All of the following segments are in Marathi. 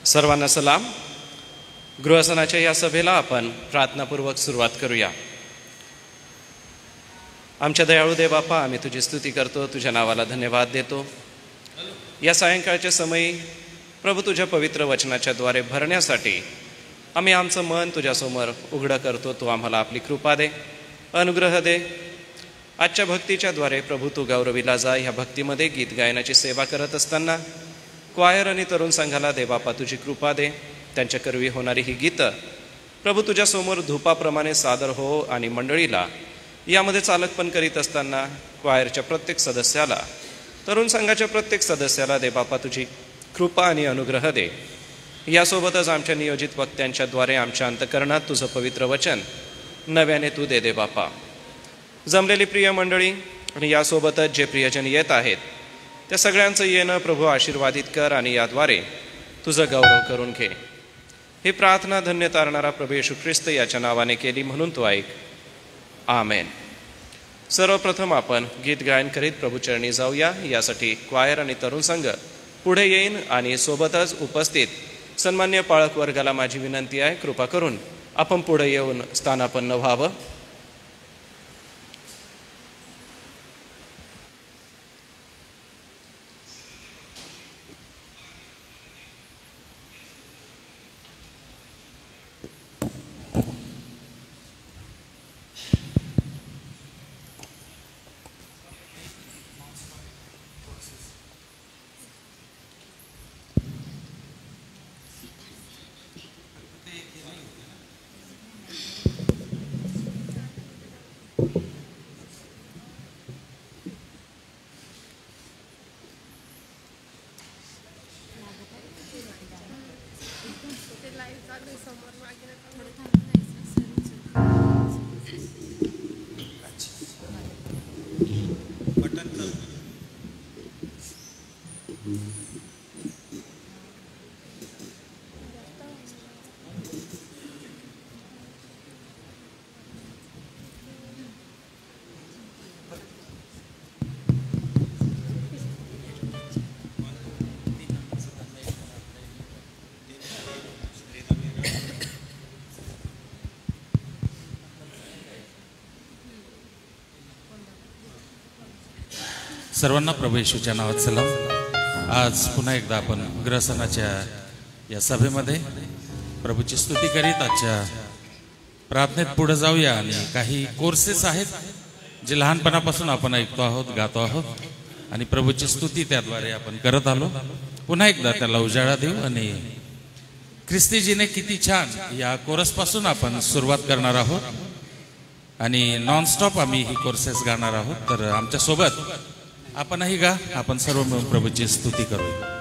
सर्वांना सलाम. गृहसनाच्या या सभेला आपण प्रार्थनापूर्वक सुरुवात करूया. आमच्या दयाळू देव बापा, आम्ही तुझी स्तुती करतो, तुझ्या नावाला धन्यवाद देतो. या सायंकाळच्या समयी प्रभू तुझ्या पवित्र वचनाच्या द्वारे भरण्यासाठी आम्ही आमचं मन तुझ्यासमोर उघडं करतो. तू आम्हाला आपली कृपा दे, अनुग्रह दे. आजच्या भक्तीच्या द्वारे प्रभू तू गौरविला जा. ह्या भक्तीमध्ये गीत गायनाची सेवा करत असताना क्वायर आणि तरुण संघाला दे बापा तुझी कृपा दे. त्यांच्या करवी होणारी ही गीतं प्रभू तुझ्यासमोर धूपाप्रमाणे सादर हो आणि मंडळीला यामध्ये चालकपण करीत असताना क्वायरच्या प्रत्येक सदस्याला, तरुण संघाच्या प्रत्येक सदस्याला दे बापा तुझी कृपा आणि अनुग्रह दे. यासोबतच आमच्या नियोजित वक्त्यांच्या द्वारे आमच्या अंतकरणात तुझं पवित्र वचन नव्याने तू दे बापा. जमलेली प्रिय मंडळी आणि यासोबतच जे प्रियजन येत आहेत त्या सगळ्यांचं येणं प्रभू आशीर्वादित कर आणि याद्वारे तुझं गौरव करून घे. ही प्रार्थना धन्य तारणारा प्रभू येशू ख्रिस्त याच्या नावाने केली म्हणून तू ऐक. आमेन. सर्वप्रथम आपण गीत गायन करीत प्रभूचरणी जाऊया. यासाठी क्वायर आणि तरुण संघ पुढे येईन आणि सोबतच उपस्थित सन्मान्य पाळक वर्गाला माझी विनंती आहे, कृपा करून आपण पुढे येऊन स्थानापन्न व्हावं. सर्वांना प्रभू येशूच्या नावात सलाम. आज पुन्हा एकदा आपण ग्रहसनाच्या या सभेमध्ये प्रभूची स्तुती करीत आजच्या प्रार्थनेत पुढे जाऊया. आणि काही कोर्सेस आहेत जे लहानपणापासून आपण ऐकतो आहोत, गातो आहोत आणि प्रभूची स्तुती त्याद्वारे आपण करत आलो. पुन्हा एकदा त्याला उजाळा देऊ आणि ख्रिस्तीजीने किती छान या कोरसपासून आपण सुरुवात करणार आहोत आणि नॉनस्टॉप आम्ही ही कोर्सेस गाणार आहोत. तर आमच्या सोबत आपणही गा. आपण सर्व मिळून प्रभूची स्तुती करूया.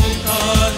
मुखार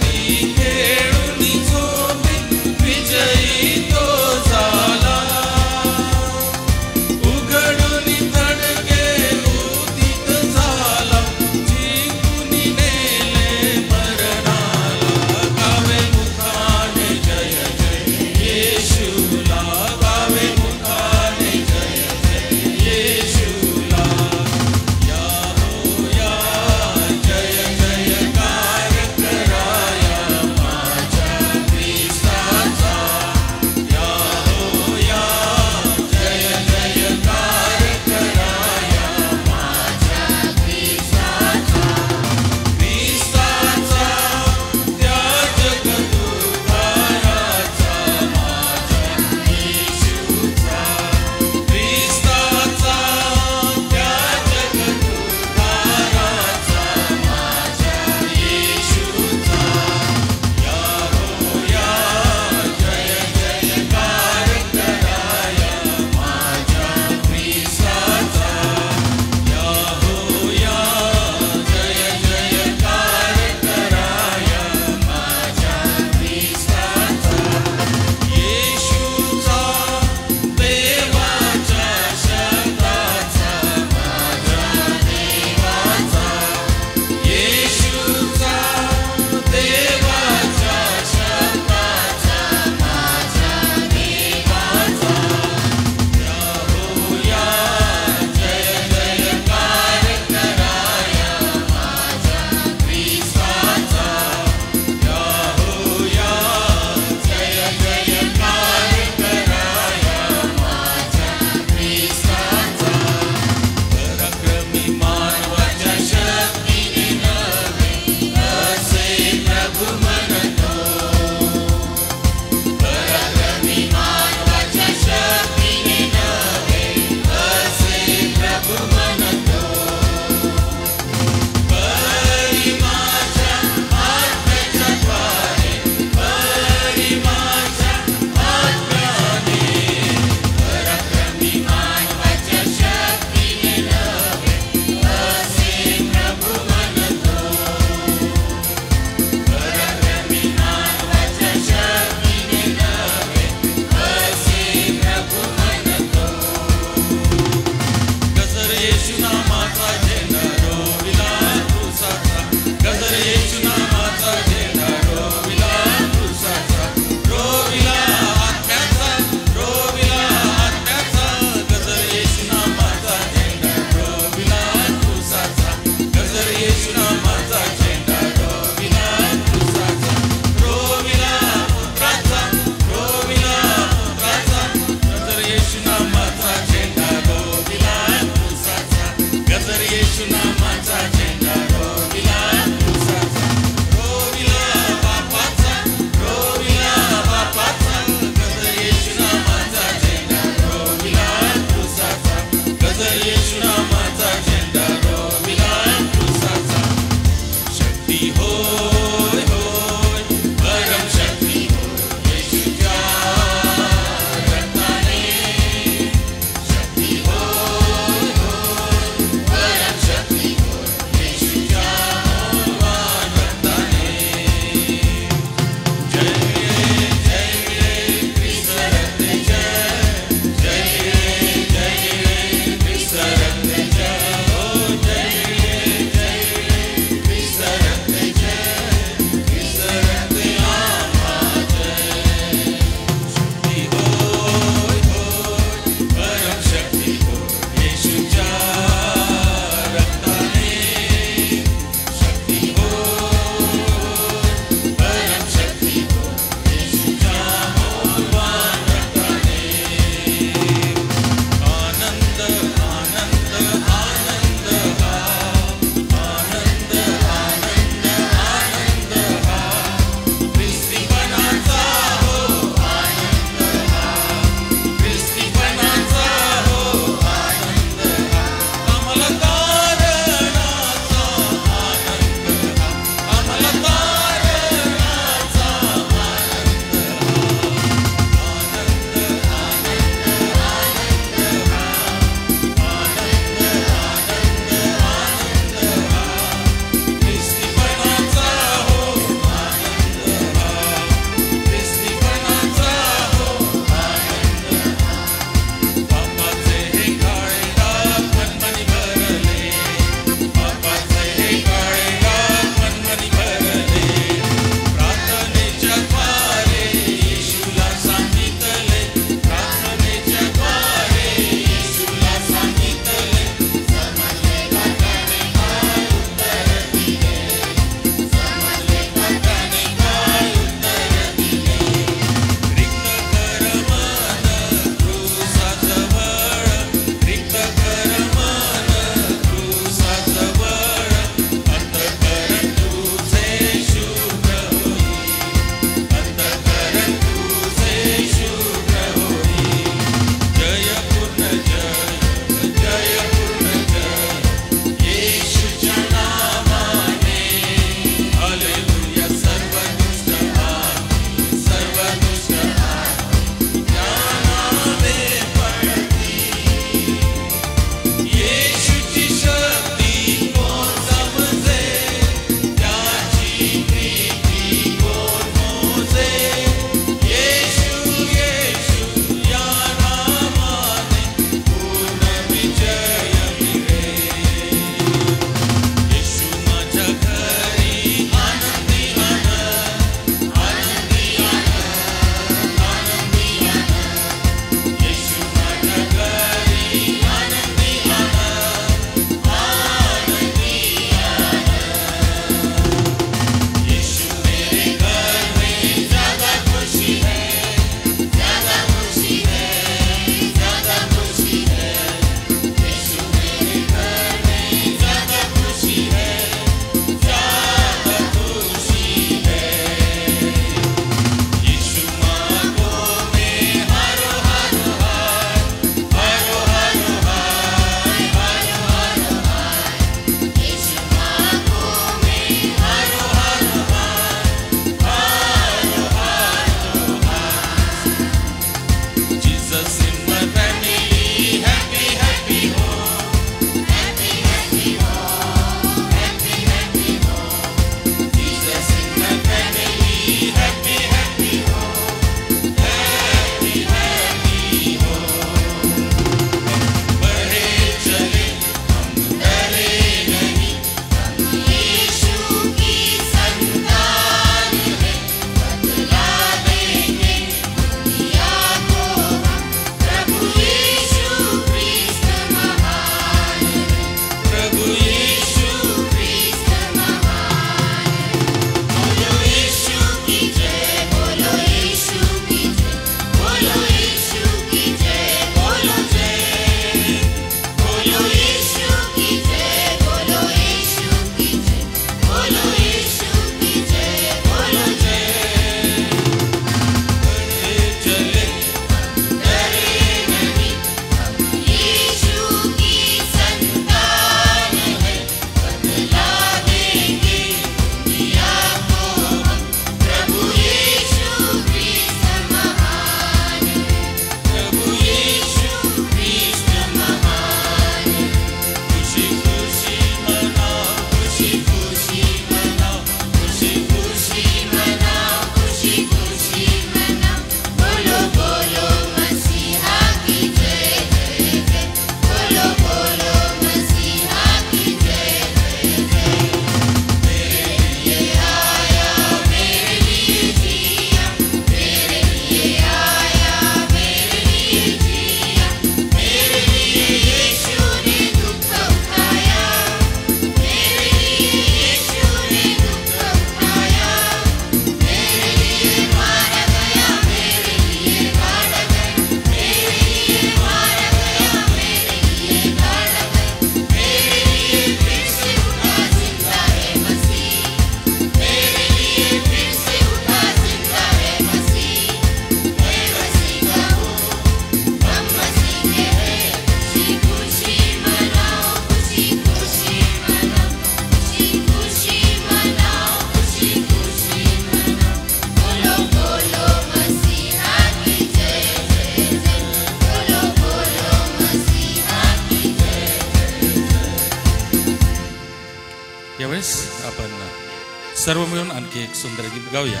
सर्व मिळून आणखी एक सुंदर गीत गाऊया.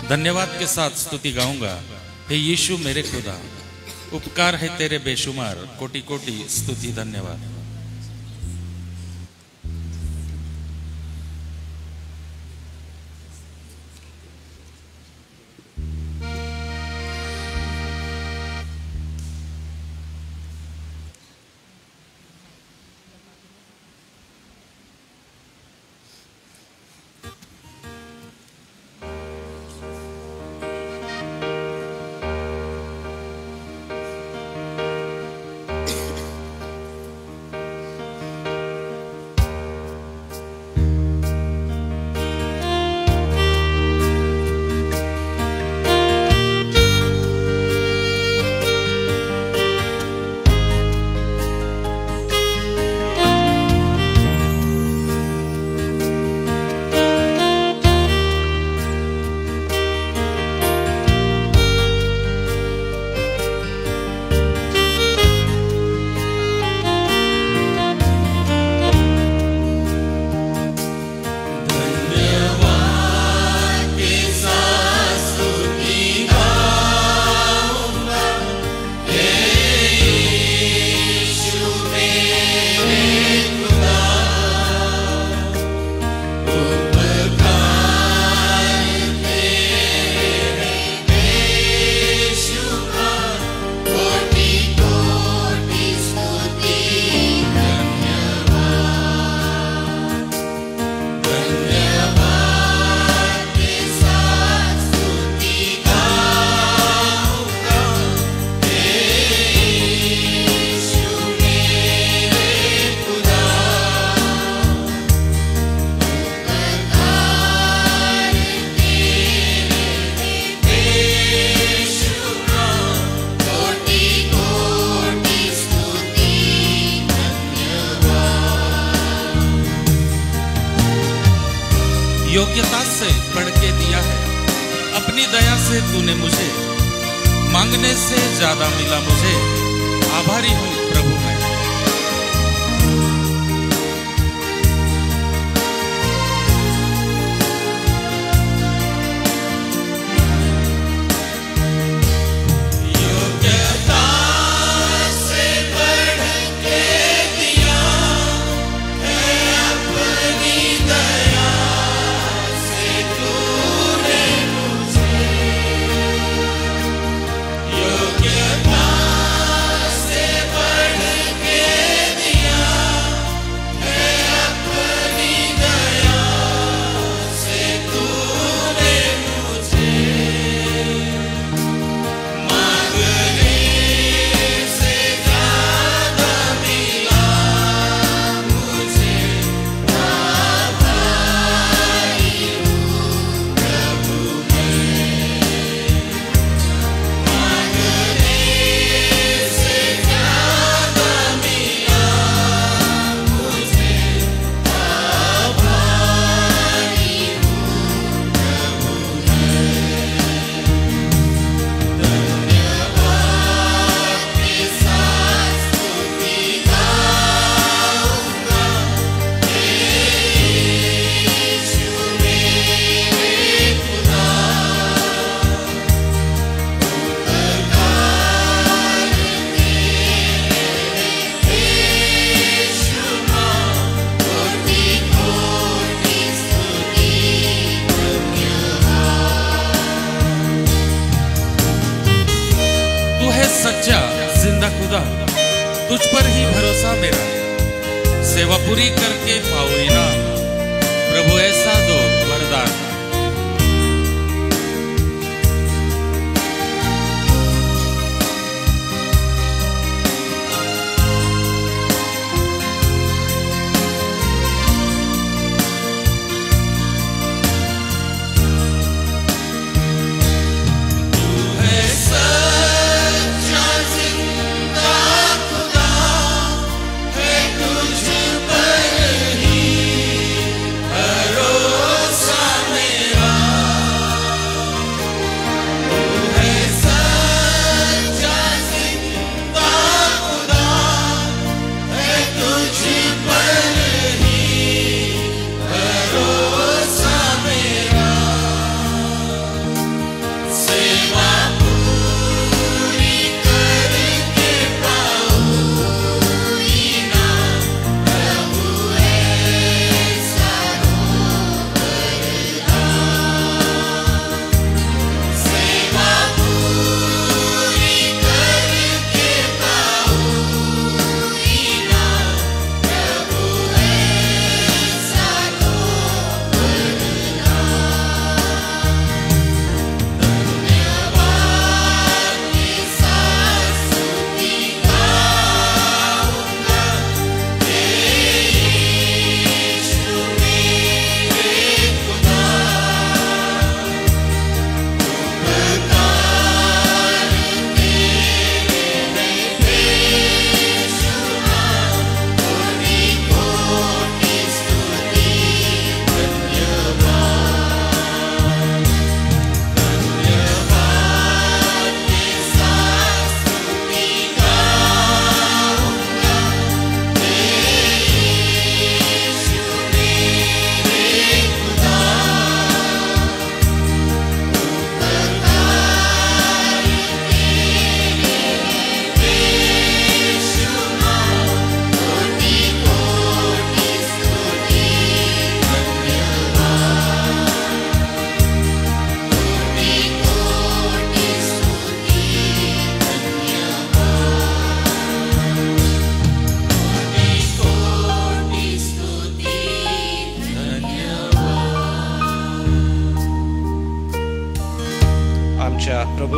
धन्यवाद के साथ स्तुति गाऊंगा, हे यीशु मेरे खुदा, उपकार है तेरे बेशुमार, कोटि कोटि स्तुति धन्यवाद. योग्यता से बढ़ के दिया है, अपनी दया से तूने मुझे, मांगने से ज्यादा मिला मुझे, आभारी हूं प्रभु मैं. सच्चा जिंदा खुदा, तुझ पर ही भरोसा मेरा, सेवा पूरी करके पाओ इनाम, प्रभु ऐसा दो वरदान. तुझ पर ही भरोसा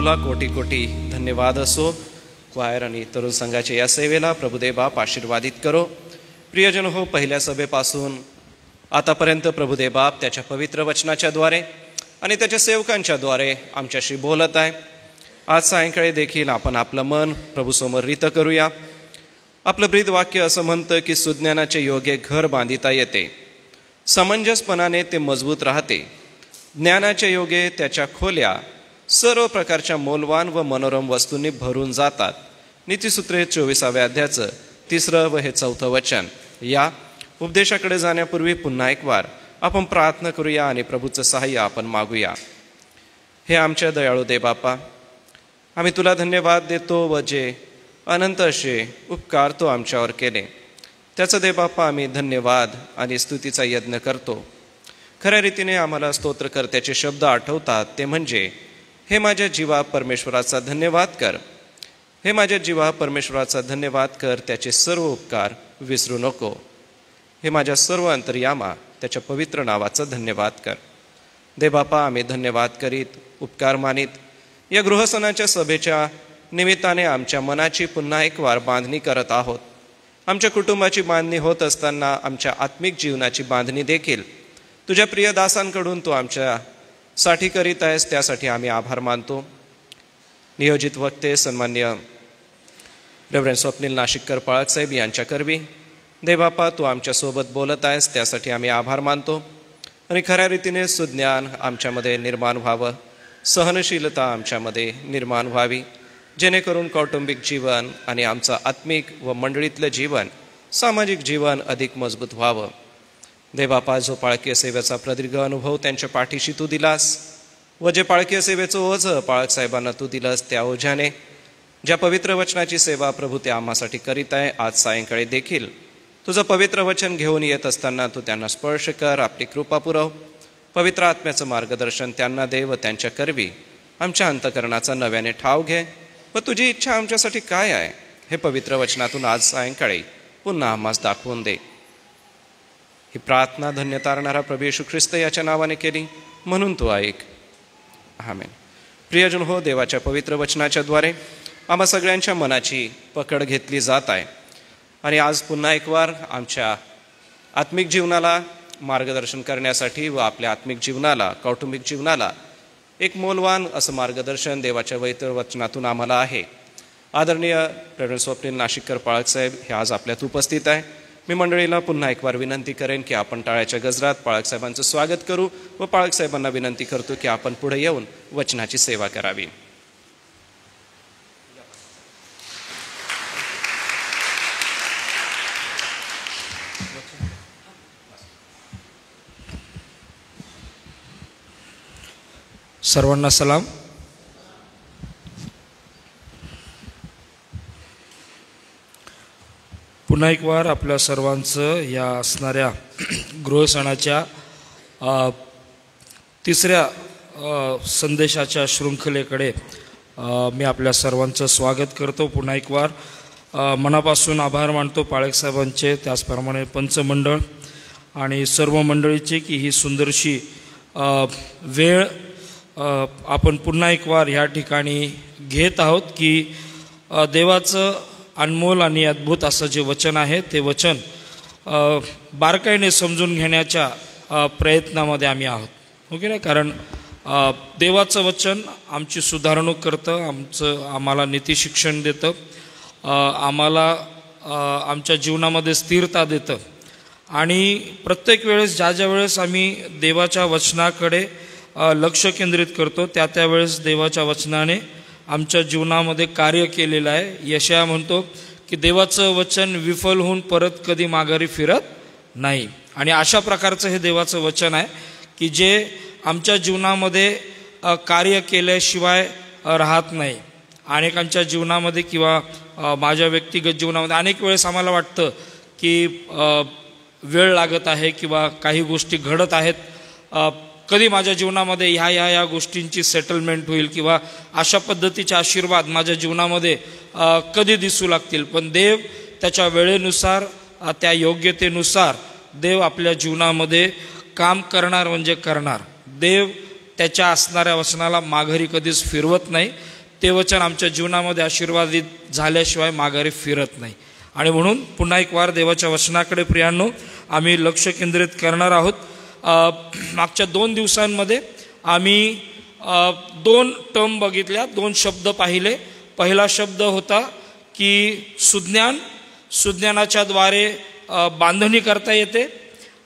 प्रभूला कोटी कोटी धन्यवाद असो. क्वायर आणि तरुण संघाच्या या सेवेला प्रभुदेव बाप आशीर्वादित करो. प्रियजन हो, पहिल्या सभेपासून आतापर्यंत प्रभुदेव बाप त्याच्या पवित्र वचनाच्या द्वारे आणि त्याच्या सेवकांच्या द्वारे आमच्याशी बोलत आहे. आज सायंकाळी देखील आपण आपलं मन प्रभूसमोर रित करूया. आपलं ब्रीद वाक्य असं म्हणतं की सुज्ञानाचे योग्य घर बांधिता येते, समंजसपणाने ते मजबूत राहते. ज्ञानाचे योगे त्याच्या खोल्या सर्व प्रकारच्या मौल्यवान व मनोरम वस्तूंनी भरून जातात. नीतिसूत्रे 24व्या अध्यायाचं 3रं व हे 4थं वचन. या उपदेशाकडे जाण्यापूर्वी पुन्हा एक वार आपण प्रार्थना करूया आणि प्रभूचं सहाय्य आपण मागूया. हे आमच्या दयाळू देवबापा, आम्ही तुला धन्यवाद देतो व जे अनंत असे उपकार तो आमच्यावर केले त्याचं देवबापा आम्ही धन्यवाद आणि स्तुतीचा यज्ञ करतो. खऱ्या रीतीने आम्हाला स्तोत्रकर्त्याचे शब्द आठवतात, ते म्हणजे हे माझ्या जीवा परमेश्वराचा धन्यवाद कर. हे माझ्या जीवा परमेश्वराचा धन्यवाद कर, त्याचे सर्व उपकार विसरू नको. हे माझ्या सर्व अंतर्यामा त्याच्या पवित्र नावाचा धन्यवाद कर. देवबापा, आम्ही धन्यवाद करीत उपकार मानित या गृहसणाच्या सभेच्या निमित्ताने आमच्या मनाची पुन्हा एक वार बांधणी करत आहोत. आमच्या कुटुंबाची बांधणी होत असताना आमच्या आत्मिक जीवनाची बांधणी देखील तुझ्या प्रिय दासांकडून तू आमच्यासाठी करीत आहेस, त्यासाठी आम्ही आभार मानतो. नियोजित वक्ते सन्मान्य रेव्हरंड स्वप्नील नाशिककर पाळक साहेब यांच्या करवी देवबापा तू आमच्यासोबत बोलत आहेस, त्यासाठी आम्ही आभार मानतो. आणि खऱ्या रीतीने सुज्ञान आमच्यामध्ये निर्माण व्हावं, सहनशीलता आमच्यामध्ये निर्माण व्हावी, जेणेकरून कौटुंबिक जीवन आणि आमचं आत्मिक व मंडळीतलं जीवन, सामाजिक जीवन अधिक मजबूत व्हावं. देवबापा, जो पाळकीय सेवेचा प्रदीर्घ अनुभव त्यांच्या पाठीशी तू दिलास व जे पाळकीय सेवेचं ओझं पाळक साहेबांना तू दिलंस, त्या ओझ्याने ज्या पवित्र वचनाची सेवा प्रभू ते आम्हासाठी करीत आहे, आज सायंकाळी देखील तुझं पवित्र वचन घेऊन येत असताना तू त्यांना स्पर्श कर, आपली कृपा पुरव. पवित्र आत्म्याचं मार्गदर्शन त्यांना दे व त्यांच्या करवी आमच्या अंतकरणाचा नव्याने ठाव घे व तुझी इच्छा आमच्यासाठी काय आहे हे पवित्र वचनातून आज सायंकाळी पुन्हा आम्हास दाखवून दे. ही प्रार्थना धन्य तारणारा प्रभू येशू ख्रिस्त याच्या नावाने केली, म्हणून तू ऐक. आमेन. प्रियजन हो, देवाच्या पवित्र वचनाच्या द्वारे आम्हा सगळ्यांच्या मनाची पकड घेतली जात आहे आणि आज पुन्हा एक वार आमच्या आत्मिक जीवनाला मार्गदर्शन करण्यासाठी व आपल्या आत्मिक जीवनाला, कौटुंबिक जीवनाला एक मौल्यवान असं मार्गदर्शन देवाच्या पवित्र वचनातून आम्हाला आहे. आदरणीय रेव्हरंड स्वप्नील नाशिककर पाळक साहेब हे आज आपल्यात उपस्थित आहे. मी मंडळीला पुन्हा एक वार विनंती करेन की आपण टाळ्याच्या गजरात पाळक साहेबांचं स्वागत करू व पाळक साहेबांना विनंती करतो की आपण पुढे येऊन वचनाची सेवा करावी. सर्वांना सलाम. पुन्हा एक वार आपल्या सर्वांचं या असणाऱ्या गृहसणाच्या 3ऱ्या संदेशाच्या शृंखलेकडे मी आपल्या सर्वांचं स्वागत करतो. पुन्हा एक वार मनापासून आभार मानतो पाळक साहेबांचे, त्याचप्रमाणे पंचमंडळ आणि सर्व मंडळीचे की ही सुंदरशी वेळ आपण पुन्हा एक वार ह्या ठिकाणी घेत आहोत की देवाचं अनमोल आणि अद्भुत असं जे वचन आहे ते वचन बारकाईने समजून घेण्याच्या प्रयत्नामध्ये आम्ही आहोत. ओके ना? कारण देवाचं वचन आमची सुधारणूक करतं, आम्हाला नीतिशिक्षण देतं, आम्हाला आमच्या जीवनामध्ये स्थिरता देतं. आणि प्रत्येक वेळेस ज्या वेळेस आम्ही देवाच्या वचनाकडे लक्ष केंद्रित करतो त्यावेळेस देवाच्या वचनाने आमच्या जीवनामध्ये कार्य केलेलं आहे. यशाया म्हणतो की देवाचं वचन विफल होऊन परत कधी माघारी फिरत नाही. आणि अशा प्रकारचं हे देवाचं वचन आहे की जे आमच्या जीवनामध्ये कार्य केल्याशिवाय राहत नाही. अनेकांच्या जीवनामध्ये किंवा माझ्या व्यक्तिगत जीवनामध्ये अनेक वेळेस आम्हाला वाटतं की वेळ लागत आहे किंवा काही गोष्टी घडत आहेत, कधी माझ्या जीवनामध्ये ह्या गोष्टींची सेटलमेंट होईल किंवा अशा पद्धतीचे आशीर्वाद माझ्या जीवनामध्ये कधी दिसू लागतील. पण देव त्याच्या वेळेनुसार, त्या योग्यतेनुसार देव आपल्या जीवनामध्ये काम करणार म्हणजे करणार. देव त्याच्या असणाऱ्या वचनाला माघारी कधीच फिरवत नाही. ते वचन आमच्या जीवनामध्ये आशीर्वादित झाल्याशिवाय माघारी फिरत नाही. आणि म्हणून पुन्हा एक वार देवाच्या वचनाकडे प्रियांनो आम्ही लक्ष केंद्रित करणार आहोत. मागच्या 2 दिवसांमध्ये आम्ही 2 टर्म बघितल्या, 2 शब्द पाहिले. पहिला शब्द होता की सुज्ञानाच्या द्वारे बांधणी करता येते.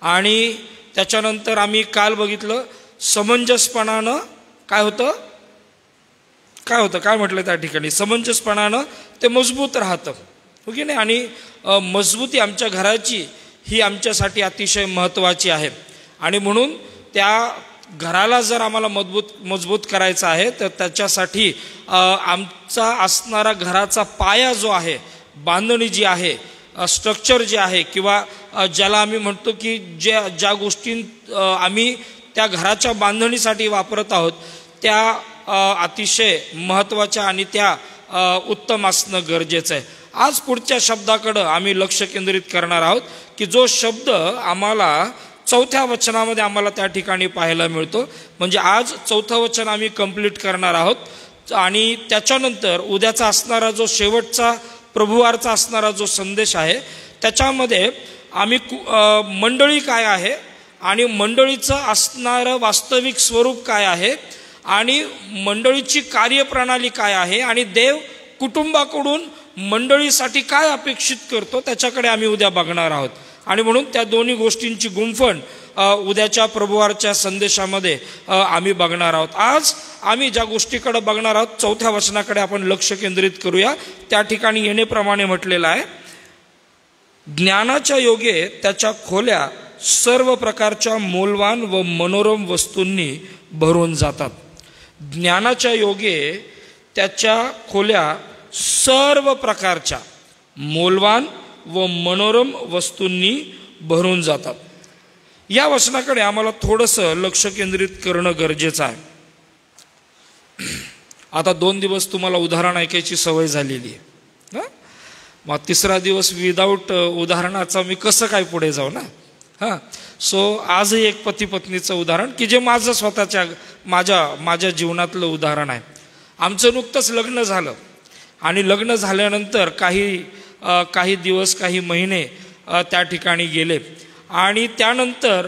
आणि त्याच्यानंतर आम्ही काल बघितलं समंजसपणानं काय होतं काय म्हटलं त्या ठिकाणी, समंजसपणानं ते मजबूत राहतं, हो की नाही. आणि मजबूती आमच्या घराची ही आमच्यासाठी अतिशय महत्त्वाची आहे. आणि म्हणून त्या घराला जर आम्हाला मजबूत करायचं आहे तर त्याच्यासाठी आमचा असणारा घराचा पाया जो आहे, बांधणी जी आहे, स्ट्रक्चर जे आहे, किंवा ज्याला आम्ही म्हणतो की ज्या गोष्टी आम्ही त्या घराच्या बांधणीसाठी वापरत आहोत त्या अतिशय महत्त्वाच्या आणि त्या उत्तम असणं गरजेचं आहे. आज पुढच्या शब्दाकडं आम्ही लक्ष केंद्रित करणार आहोत की जो शब्द आम्हाला 4थ्या वचनामध्ये आम्हाला त्या ठिकाणी पाहायला मिळतो. म्हणजे आज 4थं वचन आम्ही कंप्लीट करणार आहोत. आणि त्याच्यानंतर उद्याचा असणारा जो शेवटचा प्रभुवारचा असणारा जो संदेश आहे त्याच्यामध्ये आम्ही मंडळी काय आहे आणि मंडळीचं असणारं वास्तविक स्वरूप काय आहे आणि मंडळीची कार्यप्रणाली काय आहे आणि देव कुटुंबाकडून मंडळीसाठी काय अपेक्षित करतो त्याच्याकडे आम्ही उद्या बघणार आहोत. आणि म्हणून त्या दोन्ही गोष्टींची गुंफण उद्याच्या प्रभुवारच्या संदेशामध्ये आम्ही बघणार आहोत. आज आम्ही ज्या गोष्टीकडे बघणार आहोत 4थ्या वचनाकडे आपण लक्ष केंद्रित करूया. त्या ठिकाणी येणेप्रमाणे म्हटलेलं आहे, ज्ञानाच्या योगे त्याच्या खोल्या सर्व प्रकारच्या मौल्यवान व मनोरम वस्तूंनी भरून जातात. ज्ञानाच्या योगे त्याच्या खोल्या सर्व प्रकारच्या मौल्यवान व मनोरम वस्तूंनी भरून जातात. या वचनाकडे आम्हाला थोडंसं लक्ष केंद्रित करणं गरजेचं आहे. आता 2 दिवस तुम्हाला उदाहरण ऐकायची सवय झालेली आहे. मग 3रा दिवस विदाऊट उदाहरणाचा मी कसं काय पुढे जाऊ ना. सो आजही एक पती पत्नीचं उदाहरण की जे माझं स्वतःच्या माझ्या जीवनातलं उदाहरण आहे. आमचं नुकतंच लग्न झालं आणि लग्न झाल्यानंतर काही दिवस काही महिने त्या ठिकाणी गेले. आणि त्यानंतर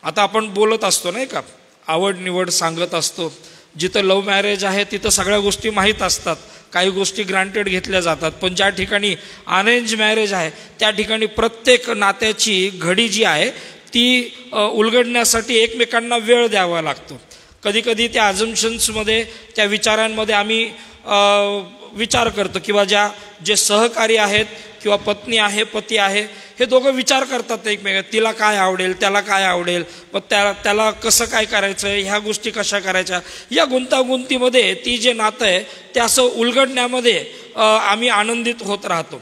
आता आपण बोलत असतो नाही का, आवड निवड सांगत असतो. जिथं लव्ह मॅरेज आहे तिथं सगळ्या गोष्टी माहीत असतात, काही गोष्टी ग्रांटेड घेतल्या जातात. पण ज्या ठिकाणी अरेंज मॅरेज आहे त्या ठिकाणी प्रत्येक नात्याची घडी जी आहे ती उलगडण्यासाठी एकमेकांना वेळ द्यावा लागतो. कधीकधी त्या अझम्पशन्समध्ये त्या विचारांमध्ये आम्ही विचार करतो किंवा जे सहकारी आहेत किंवा पत्नी आहे पती आहे हे दोघं विचार करतात एकमेकांना, तिला काय आवडेल त्याला काय आवडेल, मग त्याला कसं काय करायचं, ह्या गोष्टी कशा करायच्या. या गुंतागुंतीमध्ये ती जे नातं आहे ते असं उलगडण्यामध्ये आम्ही आनंदित होत राहतो.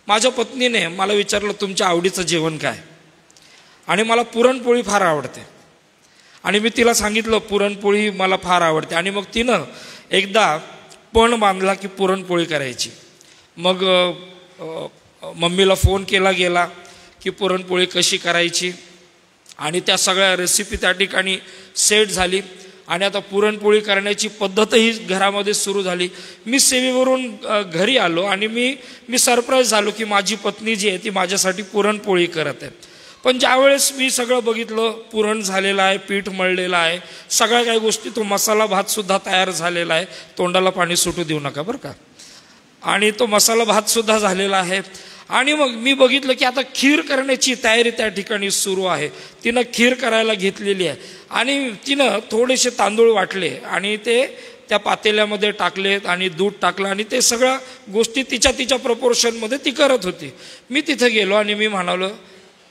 माझ्या पत्नीने मला विचारलं तुमच्या आवडीचं जेवण काय, आणि मला पुरणपोळी फार आवडते. आणि मी तिला सांगितलं पुरणपोळी मला फार आवडते. आणि मग तिनं एकदा पण बांधला की पुरणपोळी करायची. मग मम्मीला फोन केला गेला की पुरणपोळी कशी करायची आणि त्या सगळ्या रेसिपी त्या ठिकाणी सेट झाली. आणि आता पुरणपोळी करण्याची पद्धतही घरामध्ये सुरू झाली. मी सेवेवरून घरी आलो आणि मी सरप्राईज झालो की माझी पत्नी जी आहे ती माझ्यासाठी पुरणपोळी करत आहे. पण ज्यावेळेस मी सगळं बघितलं, पुरण झालेलं आहे, पीठ मळलेलं आहे, सगळ्या काही गोष्टी, तो मसाला भातसुद्धा तयार झालेला आहे, तोंडाला पाणी सुटू देऊ नका बरं का. आणि तो मसाला भातसुद्धा झालेला आहे. आणि मग मी बघितलं की आता खीर करण्याची तयारी त्या ठिकाणी सुरू आहे. तिनं खीर करायला घेतलेली आहे आणि तिनं थोडेसे तांदूळ वाटले आणि ते त्या पातेल्यामध्ये टाकलेत आणि दूध टाकलं आणि ते सगळ्या गोष्टी तिच्या प्रपोर्शनमध्ये ती करत होती. मी तिथं गेलो आणि मी म्हणालो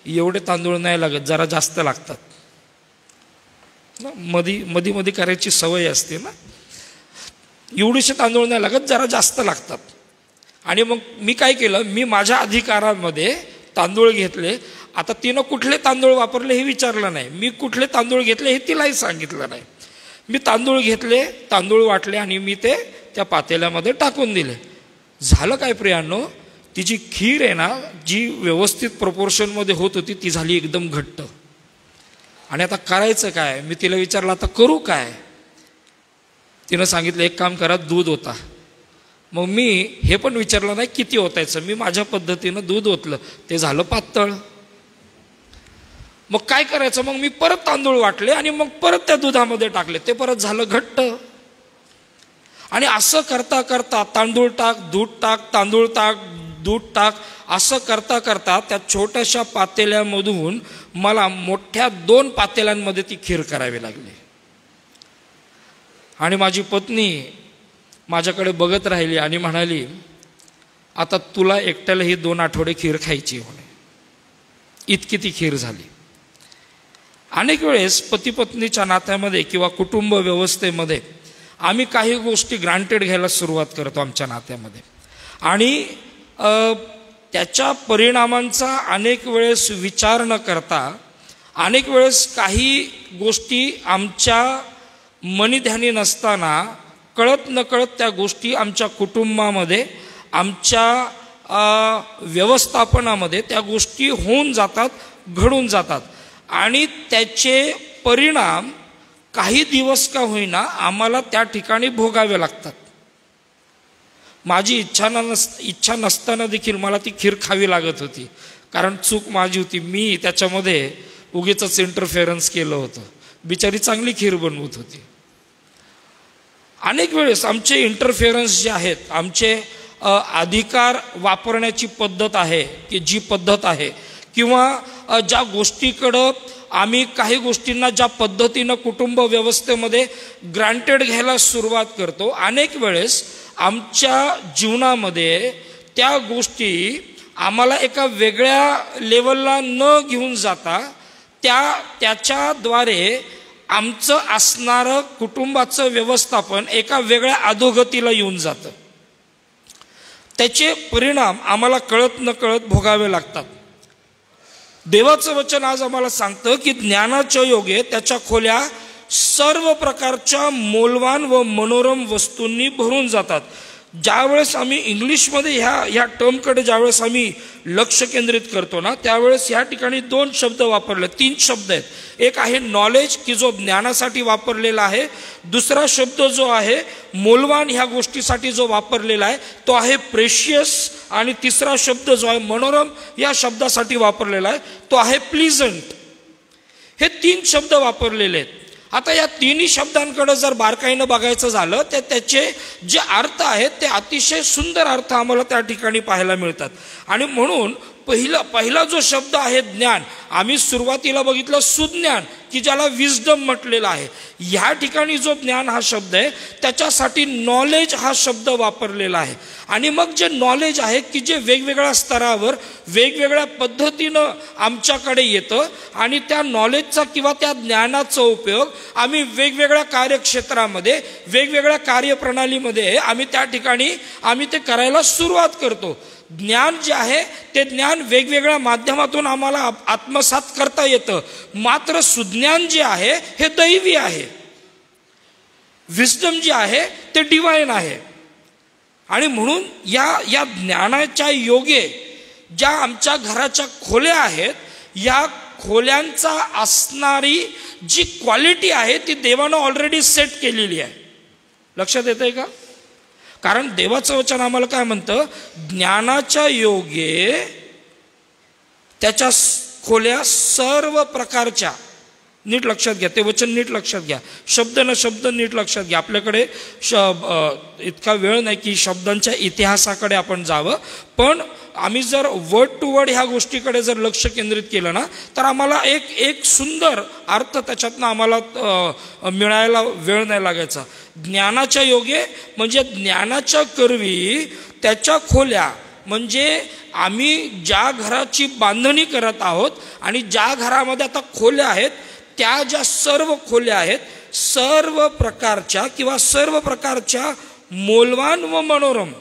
एवढे तांदूळ नाही लागत, जरा जास्त लागतात ना. मधी करायची सवय असते ना. एवढेसे तांदूळ नाही लागत, जरा जास्त लागतात. आणि मग मी काय केलं, मी माझ्या अधिकारामध्ये तांदूळ घेतले. आता तिनं कुठले तांदूळ वापरले हे विचारलं नाही, मी कुठले तांदूळ घेतले हे तिलाही सांगितलं नाही. मी तांदूळ घेतले, तांदूळ वाटले आणि मी ते त्या पातेल्यामध्ये टाकून दिले. झालं काय प्रियांनो, ती जी खीर आहे ना, जी व्यवस्थित प्रपोर्शनमध्ये होत होती ती झाली एकदम घट्ट. आणि आता करायचं काय, मी तिला विचारलं आता करू काय. तिनं सांगितलं एक काम करा, दूध ओता. मग मी हे पण विचारलं नाही किती ओतायचं, मी माझ्या पद्धतीनं दूध ओतलं, ते झालं पातळ. मग काय करायचं, मग मी परत तांदूळ वाटले आणि मग परत त्या दुधामध्ये टाकले, ते परत झालं घट्ट. आणि असं करता करता तांदूळ टाक, दूध टाक, तांदूळ टाक, दूध टाक, असं करता करता त्या छोट्याशा पातेल्यामधून मला मोठ्या 2 पातेल्यांमध्ये ती खीर करावी लागली. आणि माझी पत्नी माझ्याकडे बघत राहिली आणि म्हणाली, आता तुला एकट्याला ही 2 आठवडे खीर खायची म्हणे. इतकी ती खीर झाली. अनेक वेळेस पती पत्नीच्या नात्यामध्ये किंवा कुटुंब व्यवस्थेमध्ये आम्ही काही गोष्टी ग्रांटेड घ्यायला सुरुवात करतो आमच्या नात्यामध्ये, आणि त्याच्या परिणामांचा अनेक वेळेस विचार न करता अनेक वेळेस काही गोष्टी आमच्या मनीध्यानी नसताना कळत नकळत त्या गोष्टी आमच्या कुटुंबामध्ये, आमच्या व्यवस्थापनामध्ये त्या गोष्टी होऊन जातात, घडून जातात. आणि त्याचे परिणाम काही दिवस का होईना आम्हाला त्या ठिकाणी भोगावे लागतात. माझी इच्छा नसताना देखील मला ती खीर खावी लागत होती, कारण चूक माझी होती. मी त्याच्यामध्ये उगीचच इंटरफेरन्स केलं होतं. बिचारी चांगली खीर बनवत होती. अनेक वेळेस आमचे इंटरफेरन्स जे आहेत, आमचे अधिकार वापरण्याची पद्धत आहे की जी पद्धत आहे, किंवा ज्या गोष्टीकडं आम्ही काही गोष्टींना ज्या पद्धतीनं कुटुंब व्यवस्थेमध्ये ग्रांटेड घ्यायला सुरुवात करतो, अनेक वेळेस आमच्या जीवनामध्ये त्या गोष्टी आम्हाला एका वेगळ्या लेवलला न घेऊन जाता त्याच्याद्वारे आमचं असणारं कुटुंबाचं व्यवस्थापन एका वेगळ्या अधोगतीला येऊन जातं. त्याचे परिणाम आम्हाला कळत न कळत भोगावे लागतात. देवाचं वचन आज आम्हाला सांगतं की ज्ञानाच्या योगे त्याच्या खोल्या सर्व प्रकारच्या मौल्यवान व मनोरम वस्तूंनी भरून जातात. ज्यावेळेस आम्ही इंग्लिशमध्ये ह्या टर्मकडे ज्यावेळेस आम्ही लक्ष केंद्रित करतो ना, त्यावेळेस ह्या ठिकाणी 2 शब्द वापरले, 3 शब्द आहेत. एक आहे नॉलेज, की जो ज्ञानासाठी वापरलेला आहे. दुसरा शब्द जो आहे मौल्यवान ह्या गोष्टीसाठी जो वापरलेला आहे तो आहे प्रेशियस. आणि तिसरा शब्द जो आहे मनोरम या शब्दासाठी वापरलेला आहे तो आहे प्लीझंट. हे 3 शब्द वापरलेले आहेत. आता या 3ही शब्दांकडे जर बारकाईनं बघायचं झालं तर त्याचे जे अर्थ आहेत ते अतिशय सुंदर अर्थ आम्हाला त्या ठिकाणी पाहायला मिळतात. आणि म्हणून पहिला जो शब्द आहे ज्ञान, आम्ही सुरुवातीला बघितलं सुज्ञान, की ज्याला विजडम म्हटलेलं आहे. ह्या ठिकाणी जो ज्ञान हा शब्द आहे त्याच्यासाठी नॉलेज हा शब्द वापरलेला आहे. आणि मग जे नॉलेज आहे की जे वेगवेगळ्या स्तरावर वेगवेगळ्या पद्धतीनं आमच्याकडे येतं, आणि त्या नॉलेजचा किंवा त्या ज्ञानाचा उपयोग आम्ही वेगवेगळ्या कार्यक्षेत्रामध्ये वेगवेगळ्या कार्यप्रणालीमध्ये आम्ही त्या ठिकाणी ते करायला सुरुवात करतो. ज्ञान जे आहे ते ज्ञान वेगवेगळ्या माध्यमातून आम्हाला आत्मसात करता येतं. मात्र सुज्ञान जे आहे हे दैवी आहे. विस्डम जे आहे ते डिवाइन आहे. आणि म्हणून या ज्ञानाच्या योगे ज्या आमच्या घराच्या खोल्या आहेत, या खोल्यांचा असणारी जी क्वालिटी आहे ती देवानं ऑलरेडी सेट केलेली आहे. लक्षात येतंय का? कारण देवाचं वचन आम्हाला काय म्हणतं, ज्ञानाच्या योगे त्याच्या खोल्या सर्व प्रकारच्या, नीट लक्षात घ्या, ते वचन नीट लक्षात घ्या, शब्द न शब्द नीट लक्षात घ्या. आपल्याकडे इतका वेळ नाही की शब्दांच्या इतिहासाकडे आपण जावं, पण आम्ही जर वर्ड टू वर्ड ह्या गोष्टीकडे जर लक्ष केंद्रित केलं ना तर आम्हाला एक सुंदर अर्थ त्याच्यातनं आम्हाला मिळायला वेळ नाही लागायचा. ज्ञानाच्या योगे म्हणजे ज्ञानाच्या करवी त्याच्या खोल्या, म्हणजे आम्ही ज्या घराची बांधणी करत आहोत आणि ज्या घरामध्ये आता खोल्या आहेत त्या ज्या सर्व खोल्या आहेत, सर्व प्रकारच्या किंवा सर्व प्रकारच्या मौल्यवान व मनोरम,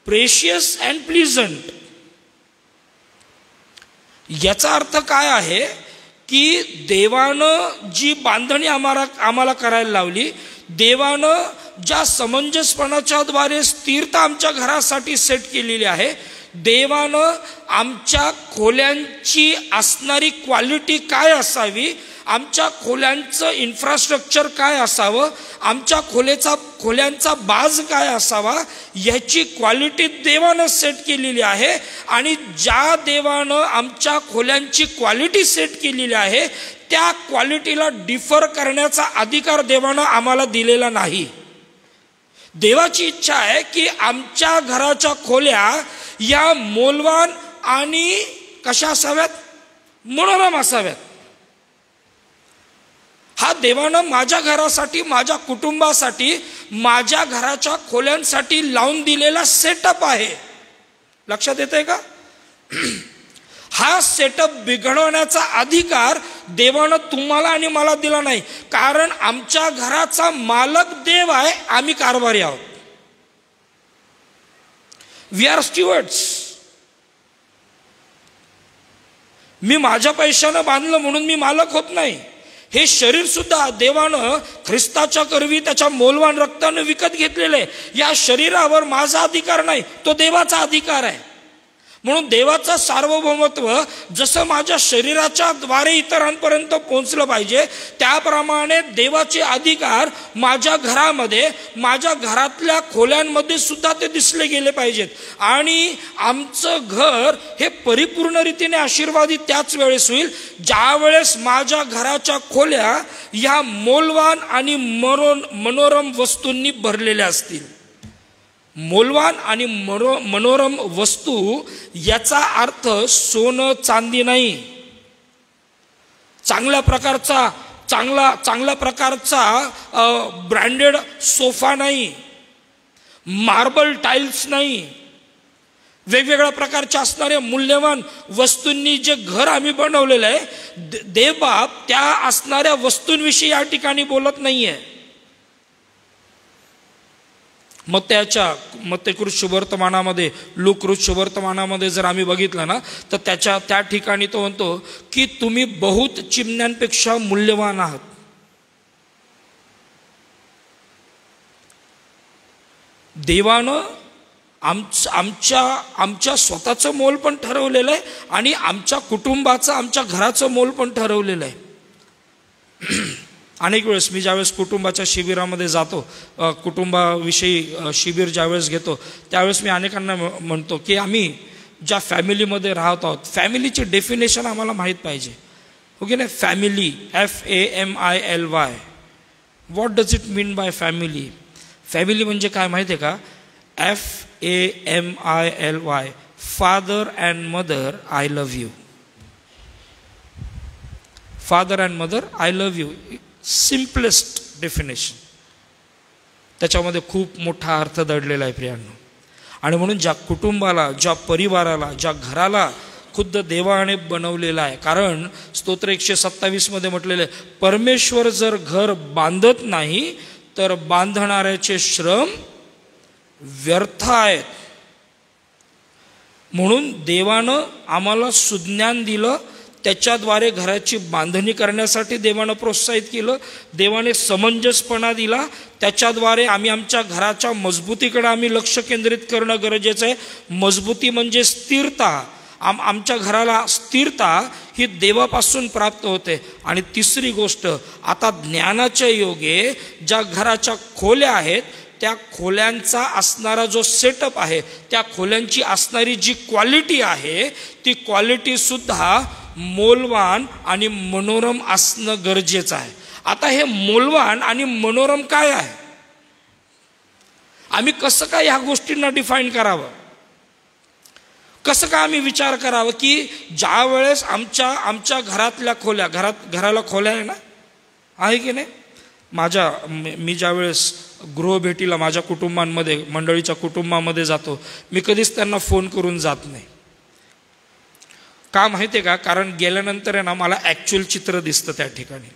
प्रेशियस अँड प्लीझंट. याचा अर्थ काय आहे की देवानं जी बांधणी आम्हाला करायला लावली, देवानं ज्या समंजसपणाच्या द्वारे स्थिरता आमच्या घरासाठी सेट केलेली आहे, देवानं आमच्या खोल्यांची असणारी क्वालिटी काय असावी आमच्या खोल्यांचं इन्फ्रास्ट्रक्चर काय असावं, आमच्या खोल्यांचा बाज काय असावा, याची क्वालिटी देवानं सेट केलेली आहे. आणि ज्या देवानं आमच्या खोल्यांची क्वालिटी सेट केलेली आहे त्या क्वालिटीला डिफर करण्याचा अधिकार देवानं आम्हाला दिलेला नाही. देवाची इच्छा आहे की आमच्या घराच्या खोल्या या मौल्यवान आणि कशा असाव्यात, मनोरम असाव्यात. हा देवानं माझ्या घरासाठी, माझ्या कुटुंबासाठी, माझ्या घराच्या खोल्यांसाठी लावून दिलेला सेटअप आहे. लक्षात येतंय का? हा सेटअप बिघडवण्याचा अधिकार देवानं तुम्हाला आणि मला दिला नाही. कारण आमच्या घराचा मालक देव आहे, आम्ही कारभारी आहोत. We R stewards. मी माझ्या पैशानं बांधलं म्हणून मी मालक होत नाही. हे शरीर सुद्धा देवानं ख्रिस्ताच्या करवी त्याच्या मौल्यवान रक्तानं विकत घेतलेलं आहे. या शरीरावर माझा अधिकार नाही, तो देवाचा अधिकार आहे. म्हणून देवाचं सार्वभौमत्व जसं माझ्या शरीराच्या द्वारे इतरांपर्यंत पोहोचलं पाहिजे, त्याप्रमाणे देवाचे अधिकार माझ्या घरामध्ये, माझ्या घरातल्या खोल्यांमध्ये सुद्धा ते दिसले गेले पाहिजेत. आणि आमचं घर हे परिपूर्ण रीतीने आशीर्वादित त्याच वेळेस होईल ज्या वेळेस माझ्या घराच्या खोल्या या मौल्यवान आणि मनोरम वस्तूंनी भरलेल्या असतील. मौल्यवान आणि मनोरम वस्तू याचा अर्थ सोनं चांदी नाही, चांगल्या प्रकारचा ब्रँडेड सोफा नाही, मार्बल टाईल्स नाही, वेगवेगळ्या प्रकारच्या असणाऱ्या मूल्यवान वस्तूंनी जे घर आम्ही बनवलेलं आहे, देवबाप त्या असणाऱ्या वस्तूंविषयी या ठिकाणी बोलत नाहीये. मत्तेकृत शुभवर्तमानामध्ये, लूककृत शुभवर्तमानामध्ये जर आम्ही बघितलं ना, तर त्या ठिकाणी तो म्हणतो की तुम्ही बहुत चिमण्यांपेक्षा मूल्यवान आहात. देवानं आमच्या स्वतःचं मोल पण ठरवलेलं आहे आणि आमच्या कुटुंबाचं, आमच्या घराचं मोल पण ठरवलेलं आहे. अनेक वेळेस मी ज्यावेळेस कुटुंबाच्या शिबिरामध्ये जातो, कुटुंबाविषयी शिबिर ज्यावेळेस घेतो, त्यावेळेस मी अनेकांना म्हणतो की आम्ही ज्या फॅमिलीमध्ये राहत आहोत, फॅमिलीची डेफिनेशन आम्हाला माहीत पाहिजे. हो की नाही? Family, FAMILY, what does it mean by family? Family म्हणजे काय माहिती आहे का? FAMILY, father and mother I love you. Father and mother I love you, simplest definition. त्याच्यामध्ये खूप मोठा अर्थ दडलेला आहे प्रियांनो. आणि म्हणून ज्या कुटुंबाला, ज्या परिवाराला, ज्या घराला खुद्द देवाने बनवलेला आहे. कारण स्तोत्र 127 मध्ये म्हटलेलं आहे, परमेश्वर जर घर बांधत नाही तर बांधणाऱ्याचे श्रम व्यर्थ आहेत. म्हणून देवानं आम्हाला सुज्ञान दिलं, त्याच्याद्वारे घराची बांधणी करण्यासाठी देवानं प्रोत्साहित केलं. देवाने समंजसपणा दिला, त्याच्याद्वारे आम्ही आमच्या घराच्या मजबूतीकडे आम्ही लक्ष केंद्रित करणं गरजेचं आहे. मजबूती म्हणजे स्थिरता. आमच्या घराला स्थिरता ही देवापासून प्राप्त होते. आणि तिसरी गोष्ट, आता ज्ञानाच्या योगे ज्या घराच्या खोल्या आहेत, त्या खोल्यांचा असणारा जो सेटअप आहे, त्या खोल्यांची असणारी जी क्वालिटी आहे, ती क्वालिटी सुद्धा मौल्यवान आणि मनोरम असणं गरजेचं आहे. आता हे मौल्यवान आणि मनोरम काय आहे? आम्ही कसं काय ह्या गोष्टींना डिफाईन करावं? कसं काय आम्ही विचार करावं की ज्या वेळेस आमच्या घरातल्या खोल्या, घराला खोल्या आहे ना, आहे की नाही? मी ज्या वेळेस गृहभेटीला माझ्या कुटुंबांमध्ये, मंडळीच्या कुटुंबामध्ये जातो, मी कधीच त्यांना फोन करून जात नाही. का माहिती आहे का? कारण गेल्यानंतर आहे ना, मला ॲक्च्युअल चित्र दिसतं त्या ठिकाणी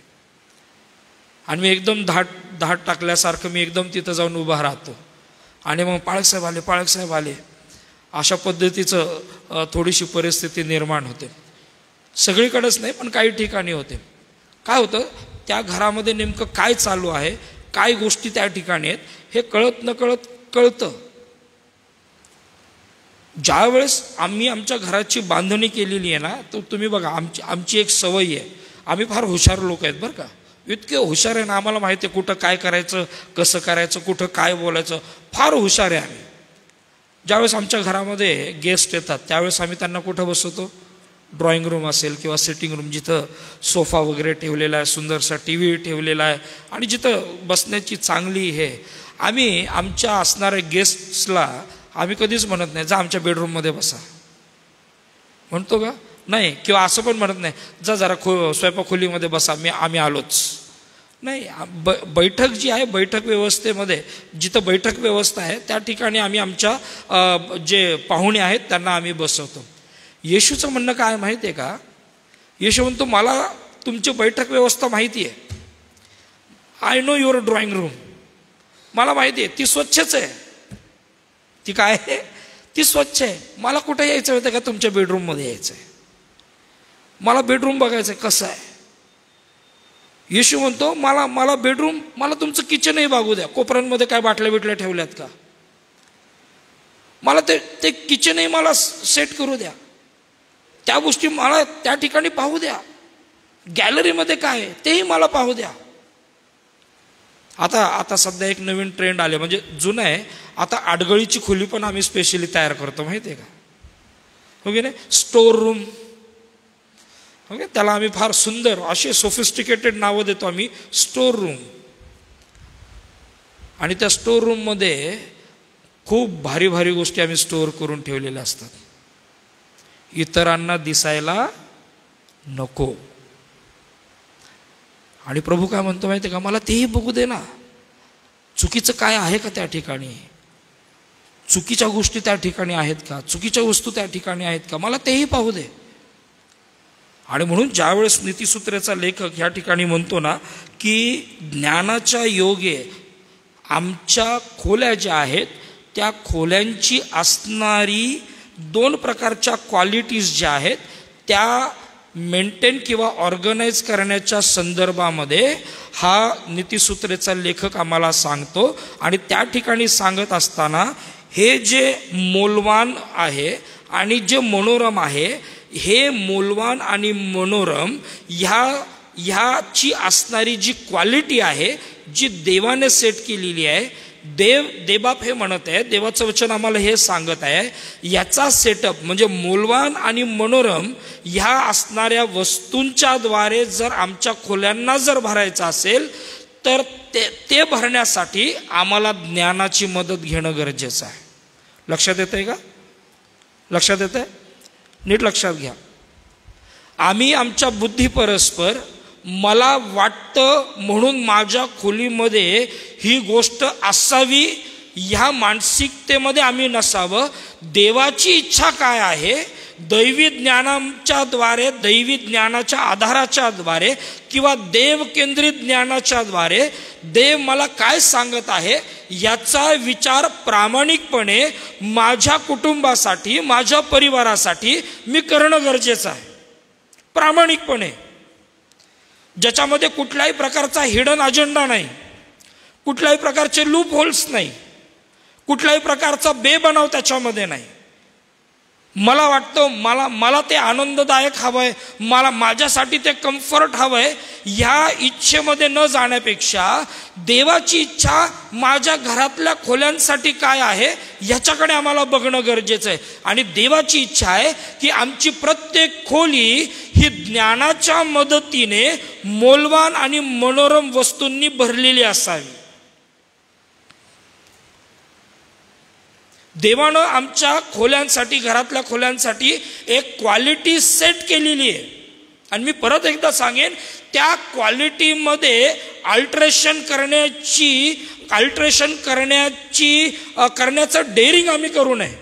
आणि मी एकदम धाट टाकल्यासारखं मी एकदम तिथं जाऊन उभा राहतो. आणि मग पाळकसाहेब आले अशा पद्धतीचं थोडीशी परिस्थिती निर्माण होते. सगळीकडेच नाही, पण काही ठिकाणी होते. काय होतं, त्या घरामध्ये नेमकं काय चालू आहे, काय गोष्टी त्या ठिकाणी आहेत, हे कळत नकळत कळतं. ज्या वेळेस आम्ही आमच्या घराची बांधणी केलेली आहे ना, तर तुम्ही बघा, आमची एक सवय आहे. आम्ही फार हुशार लोक आहेत बरं का, इतके हुशार आहे ना, आम्हाला माहिती आहे कुठं काय करायचं, कसं करायचं, कुठं काय बोलायचं, फार हुशार आहे आम्ही. ज्यावेळेस आमच्या घरामध्ये गेस्ट येतात त्यावेळेस आम्ही त्यांना कुठं बसवतो, ड्रॉइंग रूम असेल किंवा सिटिंग रूम, जिथं सोफा वगैरे ठेवलेला आहे, सुंदरसा टी व्ही ठेवलेला आहे आणि जिथं बसण्याची चांगली हे, आम्ही आमच्या असणाऱ्या गेस्ट्सला आम्ही कधीच म्हणत नाही जा आमच्या बेडरूममध्ये बसा, म्हणतो का? नाही. किंवा असं पण म्हणत नाही जा जरा स्वयंपाक खोलीमध्ये बसा, आम्ही आलोच. नाही, बैठक जी आहे, बैठक व्यवस्थेमध्ये जिथं बैठक व्यवस्था आहे त्या ठिकाणी आम्ही आमच्या जे पाहुणे आहेत त्यांना आम्ही बसवतो. येशूचं म्हणणं काय माहिती आहे का? येशू म्हणतो मला तुमची बैठक व्यवस्था माहिती आहे. I know your drawing room. मला माहिती आहे ती स्वच्छच आहे. ती काय आहे? ती स्वच्छ आहे. मला कुठे यायचं होतं का तुमच्या बेडरूममध्ये यायचं आहे. मला बेडरूम बघायचं आहे कसं आहे. येशू म्हणतो मला बेडरूम, मला तुमचं किचनही बघू द्या. कोपऱ्यांमध्ये काय बाटल्या बिटल्या ठेवल्यात का? मला ते किचनही मला सेट करू द्या. त्या गोष्टी मला त्या ठिकाणी पाहू द्या. गॅलरीमध्ये काय आहे तेही मला पाहू द्या. आता सध्या एक नवीन ट्रेंड आले, म्हणजे जुनं आहे, आता आडगळीची खोली पण आम्ही स्पेशली तयार करतो माहिती आहे का? हो की नाही? स्टोर रूम, ओके, त्याला आम्ही फार सुंदर असे सोफिस्टिकेटेड नावं देतो आम्ही, स्टोर रूम. आणि त्या स्टोर रूममध्ये खूप भारी भारी गोष्टी आम्ही स्टोअर करून ठेवलेल्या असतात, इतरांना दिसायला नको. आणि प्रभू काय म्हणतो माहिती आहे का? मला तेही बघू दे ना. चुकीचं काय आहे का त्या ठिकाणी? चुकीच्या गोष्टी त्या ठिकाणी आहेत का? चुकीच्या वस्तू त्या ठिकाणी आहेत का? मला तेही पाहू दे. आणि म्हणून ज्यावेळेस नीतिसूत्रेचा लेखक ह्या ठिकाणी म्हणतो ना की ज्ञानाच्या योगे आमच्या खोल्या ज्या आहेत त्या खोल्यांची असणारी 2 प्रकारच्या क्वालिटीज ज्या आहेत त्या मेंटेन किंवा ऑर्गनाईज करण्याच्या संदर्भामध्ये हा नीतिसूत्रेचा लेखक आम्हाला सांगतो. आणि त्या ठिकाणी सांगत असताना हे जे मौल्यवान आहे आणि जे मनोरम आहे, हे मौल्यवान आणि मनोरम ह्याची असणारी जी क्वालिटी आहे, जी देवाने सेट केलेली आहे, देवबाप हे म्हणत आहे, देवाचं वचन आम्हाला हे सांगत आहे, याचा सेटअप म्हणजे मौल्यवान आणि मनोरम ह्या असणाऱ्या वस्तूंच्या द्वारे जर आमच्या खोल्यांना जर भरायचं असेल तर ते भरण्यासाठी आम्हाला ज्ञानाची मदत घेणं गरजेचं आहे. लक्षात येतंय का? लक्षात येतंय? नीट लक्षात घ्या. आम्ही आमच्या बुद्धी परस्पर मला वाटतं म्हणून माझ्या खोलीमध्ये ही गोष्ट असावी ह्या मानसिकतेमध्ये आम्ही नसावं. देवाची इच्छा काय आहे, दैवी ज्ञानाच्या द्वारे, दैवी ज्ञानाच्या आधाराच्या द्वारे किंवा देव केंद्रित ज्ञानाच्या द्वारे देव मला काय सांगत आहे याचा विचार प्रामाणिकपणे माझ्या कुटुंबासाठी, माझ्या परिवारासाठी मी करणं गरजेचं आहे. प्रामाणिकपणे, ज्याच्यामध्ये कुठल्याही प्रकारचा हिडन अजेंडा नाही, कुठल्याही प्रकारचे लूप होल्स नाही, कुठल्याही प्रकारचा बेबनाव त्याच्यामध्ये नाही. मला वाटतं मला ते आनंददायक हवंय, मला माझ्यासाठी ते कम्फर्ट हवंय, ह्या इच्छेमध्ये न जाण्यापेक्षा देवाची इच्छा माझ्या घरातल्या खोल्यांसाठी काय आहे ह्याच्याकडे आम्हाला बघणं गरजेचं आहे. आणि देवाची इच्छा आहे की आमची प्रत्येक खोली ही ज्ञानाच्या मदतीने मौल्यवान आणि मनोरम वस्तूंनी भरलेली असावी. देवानं आमच्या खोल्यांसाठी, घरातल्या खोल्यांसाठी एक क्वालिटी सेट केलेली आहे. आणि मी परत एकदा सांगेन, त्या क्वालिटीमध्ये करण्याचं डेअरिंग आम्ही करू नये.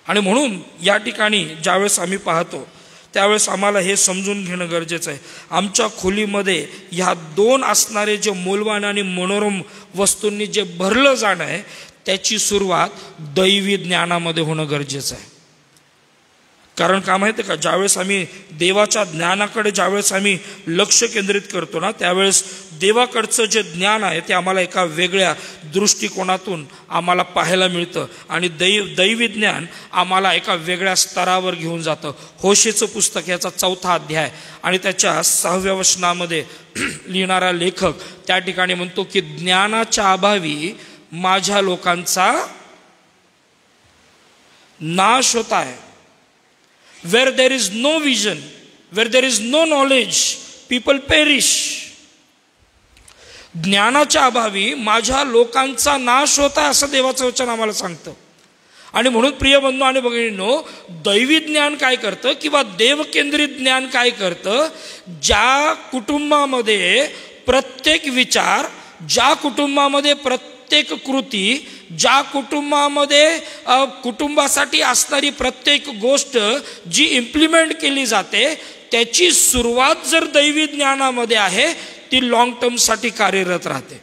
आणि म्हणून या ठिकाणी ज्यावेळेस आम्ही पाहतो त्यावेळेस आम्हाला हे समजून घेणं गरजेचं आहे, आमच्या खोलीमध्ये ह्या 2 असणारे जे मौल्यवान आणि मनोरम वस्तूंनी जे भरलं जाणं आहे त्याची सुरुवात दैवी ज्ञानामध्ये होणं गरजेचं आहे. कारण का माहिती आहे का, ज्यावेळेस आम्ही देवाच्या ज्ञानाकडे ज्यावेळेस आम्ही लक्ष केंद्रित करतो ना, त्यावेळेस देवाकडचं जे ज्ञान आहे ते आम्हाला एका वेगळ्या दृष्टिकोनातून आम्हाला पाहायला मिळतं आणि दैवी ज्ञान आम्हाला एका वेगळ्या स्तरावर घेऊन जातं. होशेचं पुस्तक याचा 4था अध्याय आणि त्याच्या 6व्या वचनामध्ये लिहिणारा लेखक त्या ठिकाणी म्हणतो की ज्ञानाच्या अभावी माझ्या लोकांचा नाश होत आहे. Where there is no vision, where there is no knowledge, people perish. ज्ञानाच्या अभावी माझ्या लोकांचा नाश होता असं देवाचं वचन आम्हाला सांगतं. आणि म्हणून प्रिय बंधू आणि भगिनींनो, दैवी ज्ञान काय करतं किंवा देवकेंद्रित ज्ञान काय करतं, ज्या कुटुंबामध्ये प्रत्येक विचार, ज्या कुटुंबामध्ये प्रत्येक कृती, ज्या कुटुंबामध्ये कुटुंबासाठी असणारी प्रत्येक गोष्ट जी इम्प्लिमेंट केली जाते त्याची सुरुवात जर दैवी ज्ञानामध्ये आहे ती लॉंग टर्मसाठी कार्यरत राहते.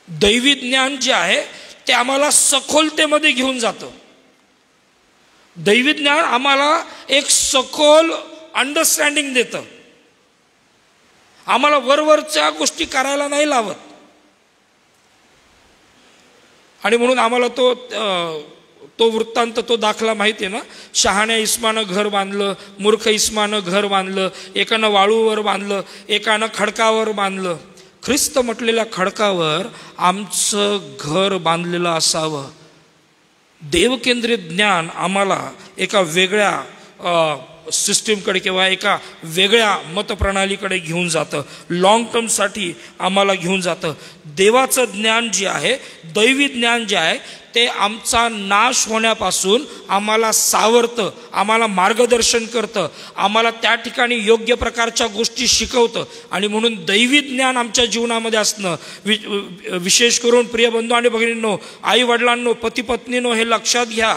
दैवी ज्ञान जे आहे ते आम्हाला सखोलतेमध्ये घेऊन जातं. दैवी ज्ञान आम्हाला एक सखोल अंडरस्टँडिंग देतं. आम्हाला वरवरच्या गोष्टी करायला नाही लावत. आणि म्हणून आम्हाला तो वृत्तांत, तो दाखला माहिती आहे ना, शहाण्या इस्मानं घर बांधलं, मूर्ख इस्मानं घर बांधलं, एकानं वाळूवर बांधलं, एकानं खडकावर बांधलं. ख्रिस्त म्हटलेल्या खडकावर आमचं घर बांधलेलं असावं. देवकेंद्रित ज्ञान आम्हाला एका वेगळ्या सिस्टीमकडे किंवा एका वेगळ्या मतप्रणालीकडे घेऊन जातं. लॉंग टर्मसाठी आम्हाला घेऊन जातं. देवाचं ज्ञान जे आहे, दैवी ज्ञान जे आहे ते आमचा नाश होण्यापासून आम्हाला सावरतं, आम्हाला मार्गदर्शन करतं, आम्हाला त्या ठिकाणी योग्य प्रकारच्या गोष्टी शिकवतं. आणि म्हणून दैवी ज्ञान आमच्या जीवनामध्ये असणं, विशेष करून प्रिय बंधू आणि भगिनींनो, आई वडिलांनो, पती पत्नींनो, हे लक्षात घ्या.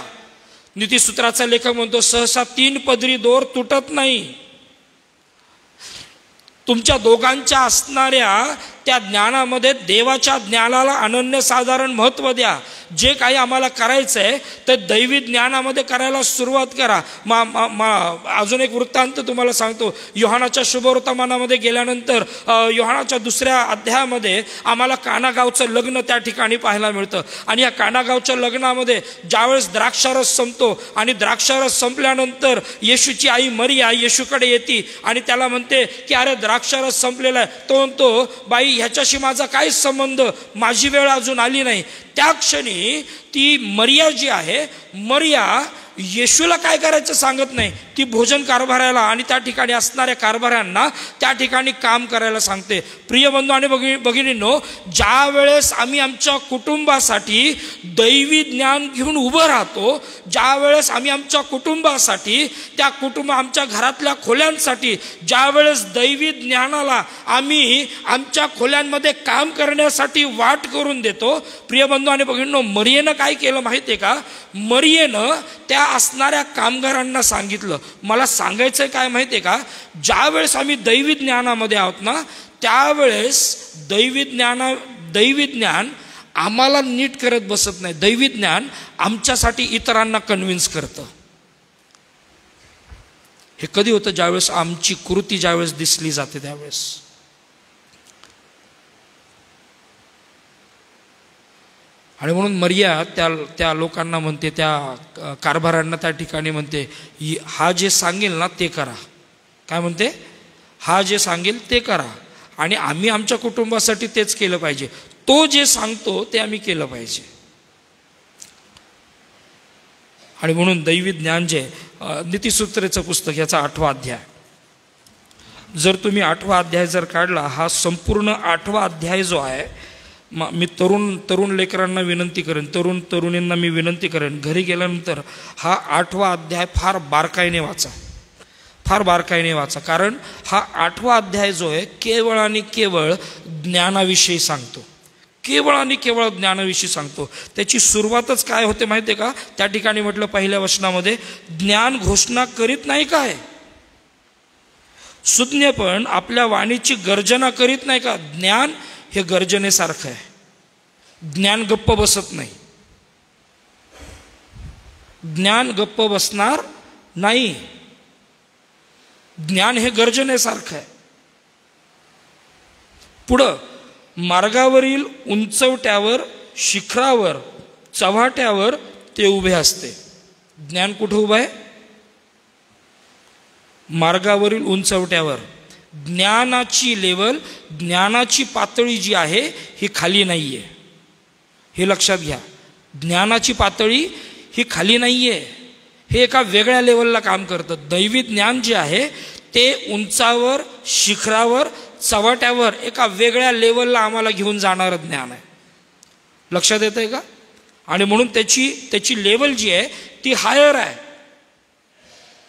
नीतिसूत्राचा लेखक म्हणतो सहसा 3 पदरी दोर तुटत नाही. तुमच्या दोघांच्या असणाऱ्या त्या ज्ञानामध्ये देवाच्या ज्ञानाला अनन्यसाधारण महत्त्व द्या. जे काही आम्हाला करायचं आहे ते दैवी ज्ञानामध्ये करायला सुरुवात करा. अजून एक वृत्तांत तुम्हाला सांगतो. योहानाच्या शुभवर्तमानामध्ये गेल्यानंतर योहानाच्या 2ऱ्या अध्यायामध्ये आम्हाला कानागावचं लग्न त्या ठिकाणी पाहायला मिळतं. आणि या कानागावच्या लग्नामध्ये ज्यावेळेस द्राक्षारस संपतो आणि द्राक्षारस संपल्यानंतर येशूची आई मरिया येशूकडे येते आणि त्याला म्हणते की अरे द्राक्षारस संपलेला आहे. तो म्हणतो बाई ह्याच्याशी माझा काय संबंध, माझी वेळ अजून आली नाही. त्या क्षणी ती मरिया जी आहे, मरिया येशूला काय करायचं सांगत नाही, ती भोजन कारभाराला आणि त्या ठिकाणी असणाऱ्या कारभाऱ्यांना त्या ठिकाणी काम करायला सांगते. प्रिय बंधू आणि भगिनींनो, ज्या वेळेस आम्ही आमच्या कुटुंबासाठी दैवी ज्ञान घेऊन उभं राहतो, ज्या वेळेस आम्ही आमच्या कुटुंबासाठी, त्या आमच्या घरातल्या खोल्यांसाठी ज्या वेळेस दैवी ज्ञानाला आम्ही आमच्या खोल्यांमध्ये काम करण्यासाठी वाट करून देतो, प्रिय बंधू आणि भगिनींनो, मरियेनं काय केलं माहिती आहे का? मरियेनं त्या असणाऱ्या कामगारांना सांगितलं. मला सांगायचं काय माहिती आहे का, ज्या वेळेस आम्ही दैवी ज्ञानामध्ये आहोत ना, त्यावेळेस दैवी ज्ञान आम्हाला नीट करत बसत नाही. दैवी ज्ञान आमच्यासाठी इतरांना कन्व्हिन्स करतं. हे कधी होतं? ज्यावेळेस आमची कृती ज्यावेळेस दिसली जाते त्यावेळेस. आणि म्हणून मरिया त्या लोकांना म्हणते, त्या कारभारांना त्या ठिकाणी म्हणते, हा जे सांगेल ना ते करा. काय म्हणते? हा जे सांगेल ते करा आणि आम्ही आमच्या कुटुंबासाठी तेच केलं पाहिजे. तो जे सांगतो ते आम्ही केलं पाहिजे. आणि म्हणून दैवी ज्ञान जे नीतिसूत्रेचं पुस्तक याचा 8वा अध्याय, जर तुम्ही 8वा अध्याय जर काढला, हा संपूर्ण 8वा अध्याय जो आहे, मी तरुण लेकरांना विनंती करेन, तरुणींना मी विनंती करेन, घरी गेल्यानंतर हा 8वा अध्याय फार बारकाईने वाचा. कारण हा 8वा अध्याय जो आहे केवळ आणि केवळ ज्ञानाविषयी सांगतो. केवळ आणि केवळ ज्ञानाविषयी सांगतो. त्याची सुरुवातच काय होते माहिती आहे का? त्या ठिकाणी म्हटलं पहिल्या वचनामध्ये, ज्ञान घोषणा करीत नाही काय? सुज्ञ पण आपल्या वाणीची गर्जना करीत नाही का? ज्ञान हे गर्जनेसारखं आहे. ज्ञान गप्प बसत नाही. ज्ञान गप्प बसणार नाही. ज्ञान हे गर्जनेसारखं आहे. पुढं मार्गावरील उंचवट्यावर, शिखरावर, चव्हाट्यावर ते उभे असते. ज्ञान कुठं उभं आहे? मार्गावरील उंचवट्यावर. ज्ञानाची लेवल, ज्ञानाची पातळी जी आहे ही खाली नाही आहे. हे लक्षात घ्या. ज्ञानाची पातळी ही खाली नाही आहे. हे एका वेगळ्या लेवलला काम करतं. दैवी ज्ञान जे आहे ते उंचावर, शिखरावर, चव्हाट्यावर एका वेगळ्या लेवलला आम्हाला घेऊन जाणारं ज्ञान आहे. लक्षात येतं आहे का? आणि म्हणून त्याची लेवल जी आहे ती हायर आहे.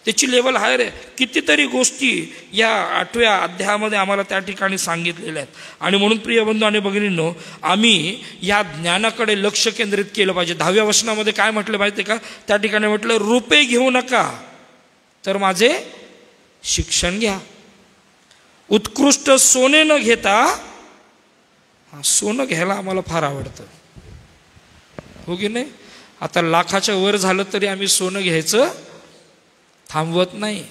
त्याची लेवल हायर आहे. कितीतरी गोष्टी या 8व्या अध्यायामध्ये आम्हाला त्या ठिकाणी सांगितलेल्या आहेत. आणि म्हणून प्रिय बंधू आणि भगिनींनो, आम्ही या ज्ञानाकडे लक्ष केंद्रित केलं पाहिजे. 10व्या वचनामध्ये काय म्हटलं माहिती आहे का? त्या ठिकाणी म्हटलं, रुपये घेऊ नका तर माझे शिक्षण घ्या. उत्कृष्ट सोने न घेता, सोनं घ्यायला आम्हाला फार आवडतं, हो की नाही? आता लाखाच्या वर झालं तरी आम्ही सोनं घ्यायचं थांबवत नाही.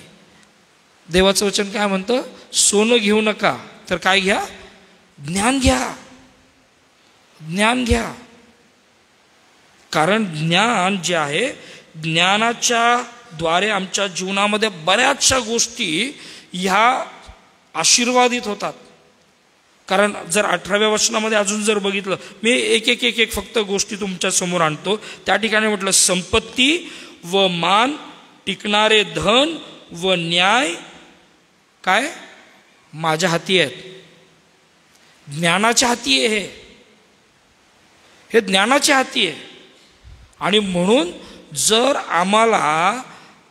देवाचं वचन काय म्हणतं? सोनं घेऊ नका तर काय घ्या? ज्ञान घ्या. ज्ञान घ्या. कारण ज्ञान जे आहे, ज्ञानाच्या द्वारे आमच्या जीवनामध्ये बऱ्याचशा गोष्टी ह्या आशीर्वादित होतात. कारण जर 18व्या वचनामध्ये अजून जर बघितलं, मी एक फक्त गोष्टी तुमच्या समोर आणतो. त्या ठिकाणी म्हटलं, संपत्ती व मान, टिकणारे धन व न्याय काय माझ्या हाती आहेत. ज्ञानाच्या हाती आहे. हे ज्ञानाच्या हाती आहे. आणि म्हणून जर आम्हाला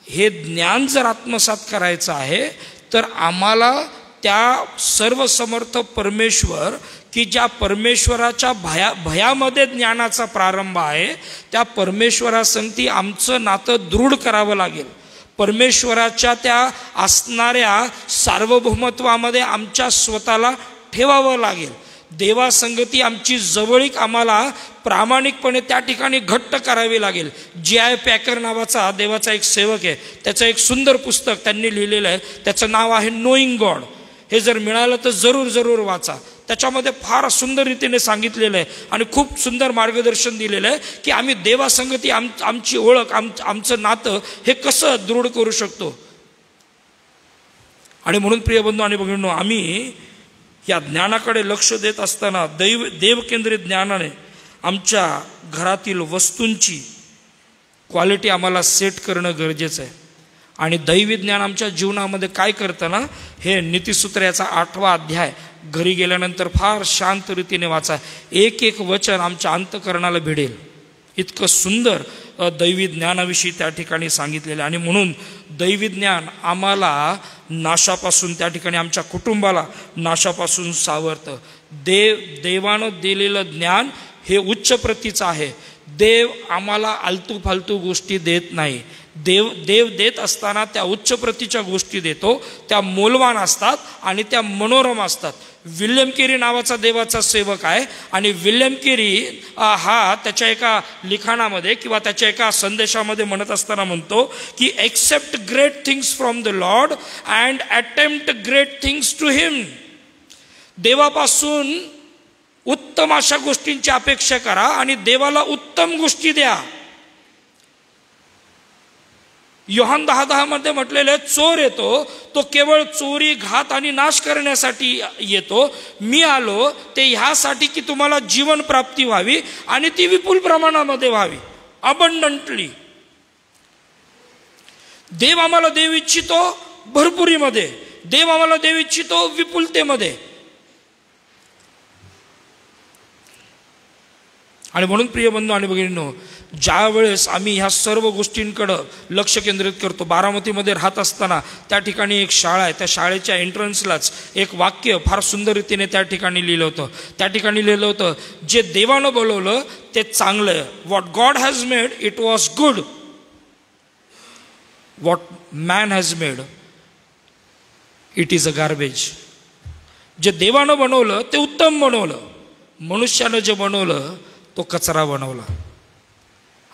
हे ज्ञान जर आत्मसात करायचं आहे तर आम्हाला त्या सर्वसमर्थ परमेश्वर, की ज्या परमेश्वराच्या भयामध्ये ज्ञानाचा प्रारंभ आहे, त्या परमेश्वरासंगती आमचं नातं दृढ करावं लागेल. परमेश्वराच्या त्या असणाऱ्या सार्वभौमत्वामध्ये आमच्या स्वतःला ठेवावं लागेल. देवासंगती आमची जवळीक आम्हाला प्रामाणिकपणे त्या ठिकाणी घट्ट करावी लागेल. J.I. पॅकर नावाचा देवाचा एक सेवक आहे, त्याचं एक सुंदर पुस्तक त्यांनी लिहिलेलं आहे. त्याचं नाव आहे नोईंग गॉड. हे जर मिळालं तर जरूर वाचा. त्याच्यामध्ये फार सुंदर रीतीने सांगितलेलं आहे आणि खूप सुंदर मार्गदर्शन दिलेलं आहे की आम्ही देवासंगती आमची ओळख, आमचं नातं हे कसं दृढ करू शकतो. आणि म्हणून प्रिय बंधू आणि भगिनींनो, आम्ही या ज्ञानाकडे लक्ष देत असताना देवकेंद्रित ज्ञानाने आमच्या घरातील वस्तूंची क्वालिटी आम्हाला सेट करणं गरजेचं आहे. आणि दैवी ज्ञान आमच्या जीवनामध्ये काय करतं ना, हे नीतिसूत्र याचा 8वा अध्याय घरी गेल्यानंतर फार शांत रीतीने वाचा. एक वचन आमच्या अंतःकरणाला भिडेल. इतकं सुंदर दैवी ज्ञानाविषयी त्या ठिकाणी सांगितलेलं. आणि म्हणून दैवी ज्ञान आम्हाला नाशापासून, त्या ठिकाणी आमच्या कुटुंबाला नाशापासून सावरतं. देवानं दिलेलं ज्ञान हे उच्च प्रतीचं आहे. देव आम्हाला आलतू फालतू गोष्टी देत नाही. देव देत असताना त्या उच्च प्रतीच्या गोष्टी देतो. त्या मोलवान असतात आणि त्या मनोरम असतात. विल्यम केरी नावाचा देवाचा सेवक आहे आणि विल्यम केरी हा त्याच्या एका लिखाणामध्ये किंवा त्याच्या एका संदेशामध्ये म्हणत असताना म्हणतो की except great things from the lord and attempt great things to him. देवापासून उत्तम अशा गोष्टींची अपेक्षा करा आणि देवाला उत्तम गोष्टी द्या. योहान 10:10 मध्ये म्हटलेले, चोर येतो तो केवळ चोरी, घात आणि नाश करण्यासाठी येतो. मी आलो ते ह्यासाठी की तुम्हाला जीवन प्राप्ती व्हावी आणि ती विपुल प्रमाणामध्ये व्हावी, अबंडंटली. देव आम्हाला देव इच्छितो भरपुरीमध्ये. देव आम्हाला देव इच्छितो विपुलतेमध्ये. आणि म्हणून प्रिय बंधू आणि भगिनींनो, ज्या वेळेस आम्ही ह्या सर्व गोष्टींकडं लक्ष केंद्रित करतो. बारामतीमध्ये राहत असताना त्या ठिकाणी एक शाळा आहे. त्या शाळेच्या एंट्रन्सलाच एक वाक्य फार सुंदर रीतीने त्या ठिकाणी लिहिलं होतं. त्या ठिकाणी लिहिलं होतं, जे देवानं बोलवलं ते चांगलं आहे. What God has made it was good. What man has made it is a garbage. जे देवानं बनवलं ते उत्तम बनवलं. मनुष्यानं जे बनवलं तो कचरा बनवला.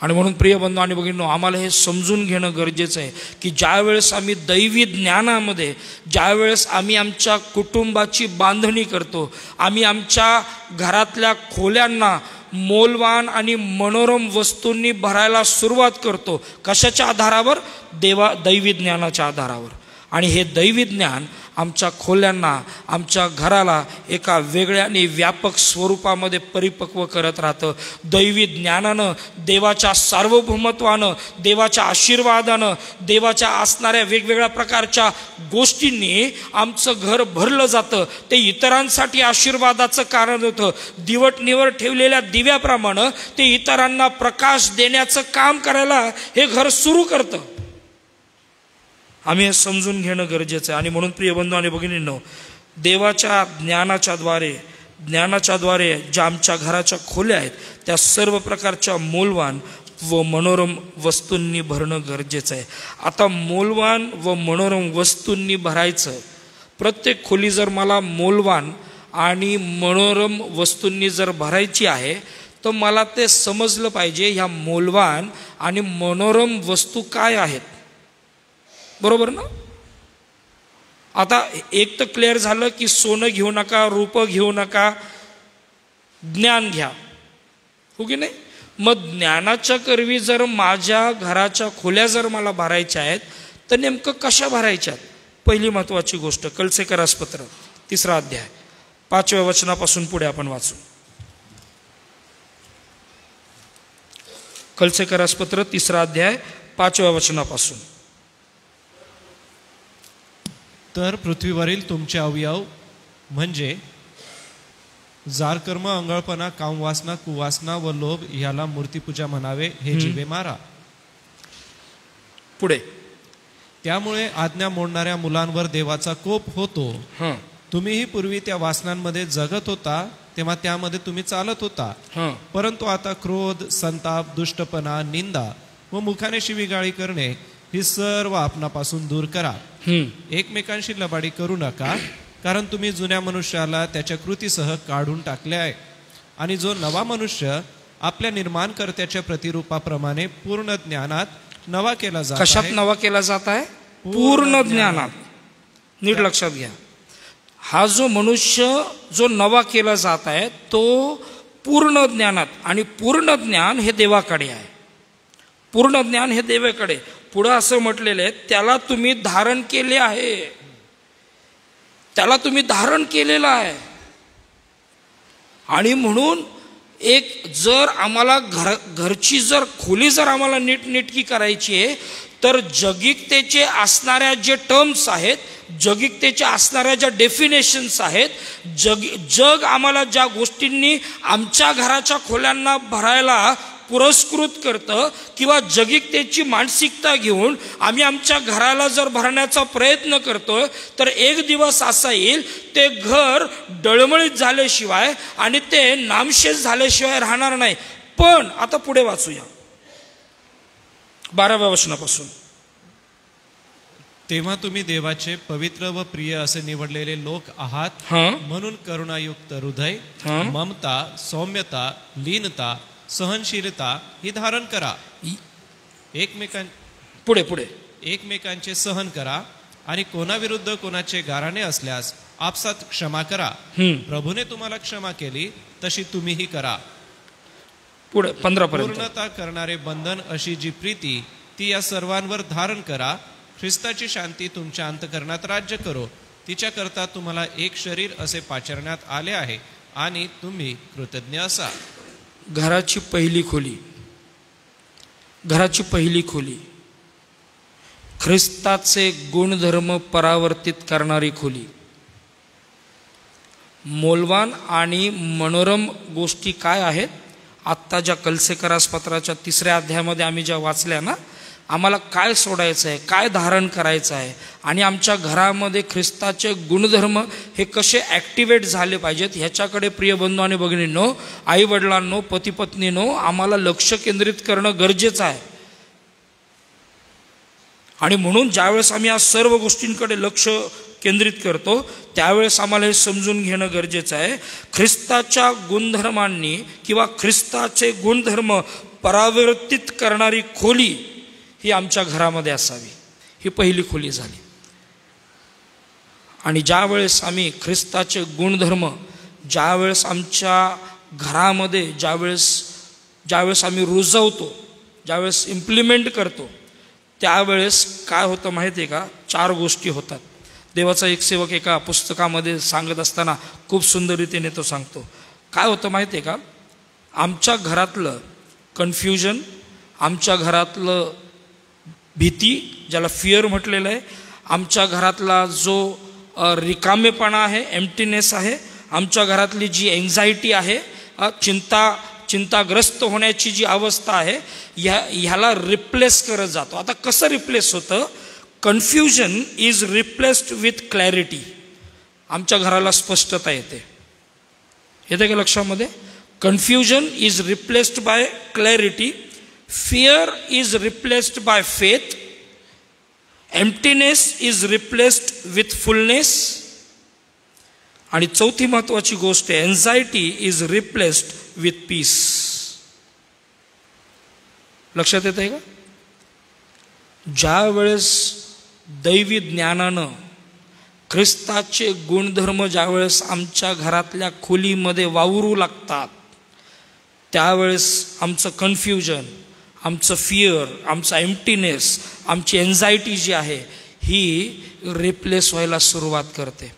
आणि म्हणून प्रिय बंधू आणि भगिनींनो, आम्हाला हे समजून घेणं गरजेचं आहे की ज्यावेळेस आम्ही दैवी ज्ञानामध्ये, ज्यावेळेस आम्ही आमच्या कुटुंबाची बांधणी करतो, आम्ही आमच्या घरातल्या खोल्यांना मौल्यवान आणि मनोरम वस्तूंनी भरायला सुरुवात करतो. कशाच्या आधारावर? दैवी ज्ञानाच्या आधारावर. आणि हे दैवी ज्ञान आमच्या खोल्यांना, आमच्या घराला एका वेगळ्या आणि व्यापक स्वरूपामध्ये परिपक्व करत राहतं. दैवी ज्ञानानं, देवाच्या सार्वभौमत्वानं, देवाच्या आशीर्वादानं, देवाच्या असणाऱ्या वेगवेगळ्या प्रकारच्या गोष्टींनी आमचं घर भरलं जातं. ते इतरांसाठी आशीर्वादाचं कारण होतं. दिवटणीवर ठेवलेल्या दिव्याप्रमाणे ते इतरांना प्रकाश देण्याचं काम करायला हे घर सुरू करतं. आम्ही हे समजून घेणं गरजेचं आहे. आणि म्हणून प्रिय बंधू आणि भगिनींनो, देवाच्या ज्ञानाच्या द्वारे ज्या आमच्या घराच्या खोल्या आहेत त्या सर्व प्रकारच्या मौल्यवान व मनोरम वस्तूंनी भरणं गरजेचं आहे. आता मौल्यवान व मनोरम वस्तूंनी भरायचं, प्रत्येक खोली जर मला मौल्यवान आणि मनोरम वस्तूंनी जर भरायची आहे तर मला ते समजलं पाहिजे ह्या मौल्यवान आणि मनोरम वस्तू काय आहेत. बरोबर ना? आता एक तर क्लिअर झालं की सोनं घेऊ नका, रूपं घेऊ नका, ज्ञान घ्या, हो की नाही? मग ज्ञानाच्या करवी जर माझ्या घराच्या खोल्या जर मला भरायच्या आहेत तर नेमकं कशा भरायच्या? पहिली महत्त्वाची गोष्ट, कलसेकरासपत्र 3 अध्याय 5व्या वचनापासून पुढे आपण वाचू. कलसेकरासपत्र 3 अध्याय 5व्या वचनापासून. तर पृथ्वीवरील तुमचे अवयव म्हणजे जारकर्म, अंगळपणा, कामवासना, कुवासना व लोभ ह्याला मूर्तीपूजा म्हणावे, हे जीवे मारा. पुढे, त्यामुळे आज्ञा मोडणाऱ्या मुलांवर देवाचा कोप होतो. तुम्हीही पूर्वी त्या वासनांमध्ये जगत होता तेव्हा त्यामध्ये तुम्ही चालत होता. परंतु आता क्रोध, संताप, दुष्टपणा, निंदा व मुखाने शिवीगाळी करणे ही सर्व आपणापासून दूर करा. एकमेकांशी लबाडी करू नका, कारण तुम्ही जुन्या मनुष्याला त्याच्या कृतीसह काढून टाकले आहे आणि जो नवा मनुष्य आपल्या निर्माणकर्त्याच्या प्रतिरूपाप्रमाणे पूर्ण ज्ञानात नवा केला जात आहे. कशात नवा केला जात आहे? पूर्ण ज्ञानात. नीट लक्षात घ्या, हा जो मनुष्य जो नवा केला जात आहे तो पूर्ण ज्ञानात, आणि पूर्ण ज्ञान हे देवाकडे आहे. पूर्ण ज्ञान हे देवाकडे. पुढं असं म्हटलेलं आहे, त्याला तुम्ही धारण केले आहे, त्याला तुम्ही धारण केलेलं आहे. आणि म्हणून जर आम्हाला घरची जर खोली जर आम्हाला नीटनेटकी करायची आहे तर जगिकतेचे असणाऱ्या जे टर्म्स आहेत, जगिकतेच्या असणाऱ्या ज्या डेफिनेशन्स आहेत, जग आम्हाला ज्या गोष्टींनी आमच्या घराच्या खोल्यांना भरायला पुरस्कृत करतं किंवा जगिकतेची मानसिकता घेऊन आम्ही आमच्या घराला जर भरण्याचा प्रयत्न करतोय तर एक दिवस असा येईल ते घर डळमळीत झाल्याशिवाय आणि ते नामशेष झाल्याशिवाय राहणार नाही. पण आता पुढे वाचूया 12व्या वचनापासून. तेव्हा तुम्ही देवाचे पवित्र व प्रिय असे निवडलेले लोक आहात, म्हणून करुणायुक्त हृदय, ममता, सौम्यता, लीनता, सहनशीलता ही धारण करा. पुढे एकमेकांचे सहन करा आणि कोणाविरुद्ध कोणाचे गाराणे असल्यास आपसात क्षमा करा. प्रभूने तुम्हाला क्षमा केली तशी तुम्हीही करा. पुढे 15 पर्यंत. पूर्णता करणारे बंधन अशी जी प्रीती ती या सर्वांवर धारण करा. ख्रिस्ताची शांती तुमच्या अंतःकरणात राज्य करो. तिच्याकरता तुम्हाला एक शरीर असे पाचरण्यात आले आहे आणि तुम्ही कृतज्ञ असा. घराची पहिली खोली ख्रिस्ताचे गुणधर्म परावर्तित करणारी खोली. मौल्यवान आणि मनोरम गोष्टी काय आहेत? आत्ता ज्या कलसेकरास पत्राच्या 3 अध्यायामध्ये आम्ही ज्या वाचल्या ना, आम्हाला काय सोडायचं आहे, काय धारण करायचं आहे, आणि आमच्या घरामध्ये ख्रिस्ताचे गुणधर्म हे कसे ॲक्टिवेट झाले पाहिजेत ह्याच्याकडे प्रिय बंधू आणि भगिनींनो, आई वडिलांनो, पती पत्नींनो, आम्हाला लक्ष केंद्रित करणं गरजेचं आहे. आणि म्हणून ज्यावेळेस आम्ही या सर्व गोष्टींकडे लक्ष केंद्रित करतो त्यावेळेस आम्हाला हे समजून घेणं गरजेचं आहे, ख्रिस्ताच्या गुणधर्मांनी किंवा ख्रिस्ताचे गुणधर्म परावर्तित करणारी खोली ही आमच्या घरामध्ये असावी, ही पहिली खोली झाली. आणि ज्यावेळेस आम्ही ख्रिस्ताचे गुणधर्म ज्यावेळेस आमच्या घरामध्ये ज्यावेळेस आम्ही रुजवतो, ज्यावेळेस इम्प्लिमेंट करतो, त्यावेळेस काय होतं माहिती आहे का? 4 गोष्टी होतात. देवाचा एक सेवक एका पुस्तकामध्ये सांगत असताना खूप सुंदर रीतीने तो सांगतो. काय होतं माहिती आहे का? आमच्या घरातलं कन्फ्युजन, आमच्या घरातलं भीती, ज्याला फिअर म्हटलेलं आहे, आमच्या घरातला जो रिकामेपणा आहे, एम्प्टीनेस आहे, आमच्या घरातली जी एन्झायटी आहे, चिंताग्रस्त होण्याची जी अवस्था आहे, ह्याला रिप्लेस करत जातो. आता कसं रिप्लेस होतं? Confusion is replaced with clarity. आमच्या घराला स्पष्टता येते. येते का लक्षामध्ये? Confusion is replaced by clarity, fear is replaced by faith, emptiness is replaced with fullness, आणि चौथी महत्वाची गोष्ट आहे, anxiety is replaced with peace. लक्षात येत आहे का? ज्या वेळेस दैवी ज्ञानानं ख्रिस्ताचे गुणधर्म ज्यावेळेस आमच्या घरातल्या खोलीमध्ये वावरू लागतात, त्यावेळेस आमचं कन्फ्युजन, आमचं फिअर, आमचा एम्प्टीनेस, आमची एन्झायटी जी आहे ही रिप्लेस व्हायला सुरुवात करते.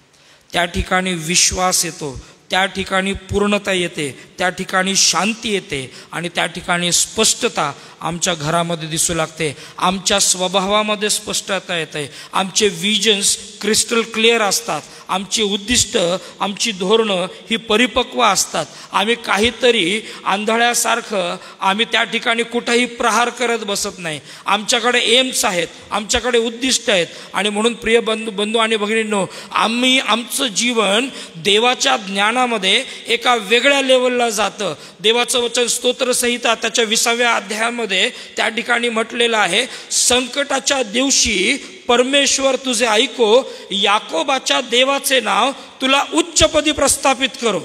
त्या ठिकाणी विश्वास येतो, त्या ठिकाणी पूर्णता येते, त्या ठिकाणी शांती येते, आणि त्या ठिकाणी स्पष्टता आमच्या घरामध्ये दिसू लागते. आमच्या स्वभावामध्ये स्पष्टता येते. आमचे विजन्स क्रिस्टल क्लिअर असतात. आमची उद्दिष्ट, आमची धोरणं ही परिपक्व असतात. आम्ही काहीतरी आंधळ्यासारखं आम्ही त्या ठिकाणी कुठेही प्रहार करत बसत नाही. आमच्याकडे एम्स आहेत, आमच्याकडे उद्दिष्ट आहेत. आणि म्हणून प्रिय बंधू आणि भगिनींनो, आम्ही आमचं जीवन देवाच्या ज्ञानामध्ये एका वेगळ्या लेवलला जातं. देवाचं वचन स्तोत्रसंहिता त्याच्या 20व्या अध्यायामध्ये त्या ठिकाणी म्हटलेलं आहे, संकटाच्या दिवशी परमेश्वर तुझे ऐको, याकोबाच्या देवाचे नाव तुला उच्चपदी प्रस्थापित करो.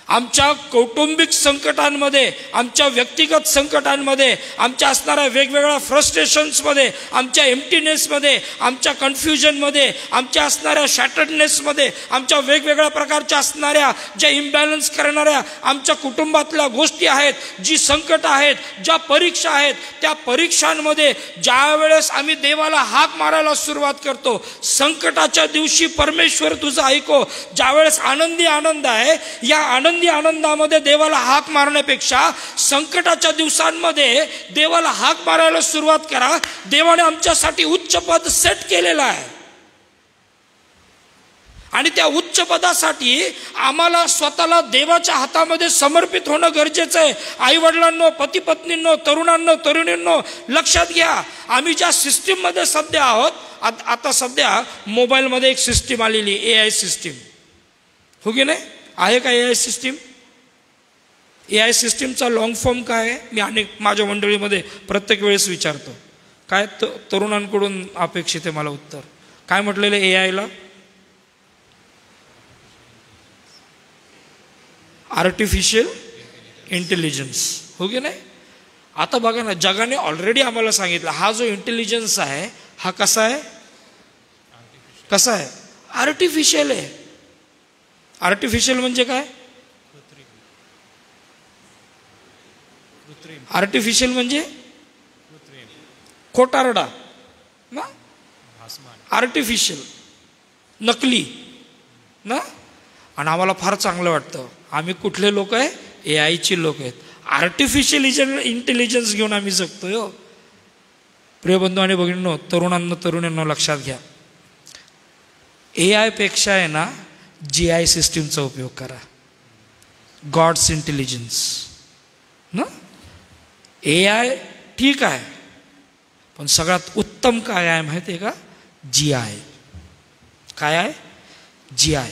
आमच्या कौटुंबिक संकटांमध्ये, आमच्या व्यक्तिगत संकटांमध्ये, आमच्या असणाऱ्या वेगवेगळ्या फ्रस्ट्रेशन्समध्ये, आमच्या एम्प्टीनेसमध्ये, आमच्या कन्फ्युजनमध्ये, आमच्या असणाऱ्या शॅटर्डनेसमध्ये, आमच्या वेगवेगळ्या प्रकारच्या असणाऱ्या ज्या इम्बॅलन्स करणाऱ्या आमच्या कुटुंबातल्या गोष्टी आहेत, जी संकट आहेत, ज्या परीक्षा आहेत, त्या परीक्षांमध्ये ज्या वेळेस आम्ही देवाला हाक मारायला सुरुवात करतो, संकटाच्या दिवशी परमेश्वर तुझं ऐको, ज्यावेळेस आनंदी आनंद आहे, या आनंदामध्ये देवाला हाक मारण्यापेक्षा संकटाच्या दिवसांमध्ये देवाला हाक मारायला सुरुवात करा. देवाने आमच्यासाठी उच्च पद सेट केलेलं आहे, आणि त्या उच्च पदासाठी आम्हाला स्वतःला देवाच्या हातामध्ये समर्पित होणं गरजेचं आहे. आई वडिलांनो, पती पत्नींनो, तरुणांनो, तरुणींनो, लक्षात घ्या, आम्ही ज्या सिस्टीम मध्ये सध्या आहोत, आता सध्या मोबाईलमध्ये एक सिस्टीम आलेली, AI सिस्टीम, हो की नाही? आहे का AI सिस्टीम? AI सिस्टीमचा लॉंग फॉर्म काय आहे? मी माझ्या मंडळीमध्ये प्रत्येक वेळेस विचारतो. काय तरुणांकडून अपेक्षित आहे मला उत्तर. काय म्हटलेलं AIला? आर्टिफिशियल इंटेलिजन्स, हो की नाही? आता बघा ना, जगाने ऑलरेडी आम्हाला सांगितलं, हा जो इंटेलिजन्स आहे हा कसा आहे? कसा आहे? आर्टिफिशियल आहे. आर्टिफिशियल म्हणजे काय? आर्टिफिशियल म्हणजे खोटारडा ना, आर्टिफिशियल, नकली ना. आणि आम्हाला फार चांगलं वाटतं, आम्ही कुठले लोक आहे? AIची लोक आहेत. आर्टिफिशियल इंटेलिजन्स घेऊन आम्ही जगतोय. हो प्रिय बंधू आणि भगिनींनो, तरुणांनो लक्षात घ्या, AI पेक्षा आहे ना GI सिस्टीमचा उपयोग करा. गॉड्स इंटेलिजन्स ना. AI ठीक आहे, पण सगळ्यात उत्तम काय आहे माहिती आहे का? GI. काय आहे? GI,